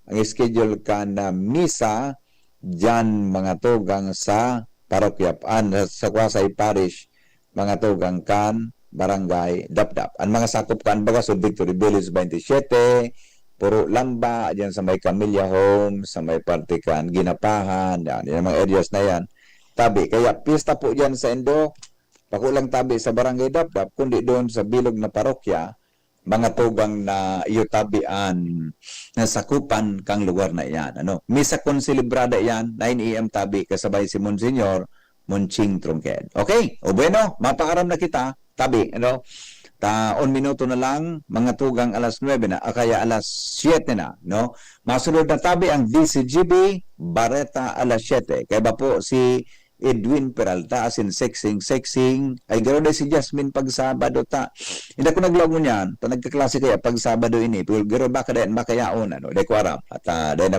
Ang schedule ka na misa dyan mga tugang sa parokyaan sa Kwasay Parish, mga tugang kan Barangay Dapdap. Ang mga sakop kan baga so Victory Village 27, Puro Lamba, dyan sa may Camilla Home, sa may Partikan, Ginapahan, yan mga areas na yan. Tabi, kaya pista po dyan sa Endo, pakulang tabi sa Barangay Dapdap, kundi doon sa bilog na parokya, mga tugang na iyo tabian na sakupan kang lugar na yan. Ano? Misa konsilibrada yan, 9 AM tabi, kasabay si Monsignor Monching Trungked. Okay? O bueno, mapaaram na kita, tabi, ano? Un minuto na lang, mga tugang alas 9 na, kaya alas 7 na, no? Masunod na tabi ang DCGB, Bareta alas 7. Kaya ba po si Edwin Peralta, as in sexing, ay gano'n na si Jasmine pag Sabado ta. Hindi ko naglago niyan, ta nagkaklase kaya pag Sabado ini, pero gano'n baka dayan, makayaon, ano? Dahil ko aram, at dayan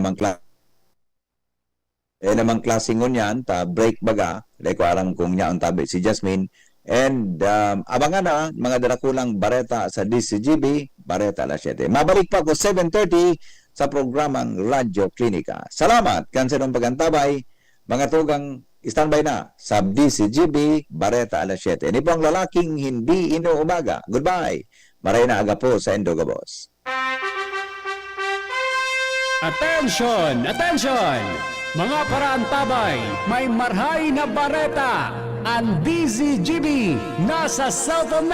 namang klaseng ngunyan, ta break baga, dahil ko aram kung niya ang tabi si Jasmine. And abangan na mga darakulang Bareta sa DCGB, Bareta alas 7. Mabalik pa ko 7:30 sa programang Radyo Klinika. Salamat kansa ng pagantabay, mga tugang standby na sa DCGB, Bareta alas 7. Ini po ang lalaking hindi inuumaga. Goodbye. Maray na aga po sa Indogabos. Attention! Attention! Mga paraantabay, may marhay na bareta! Ang DCGB nasa cellphone na!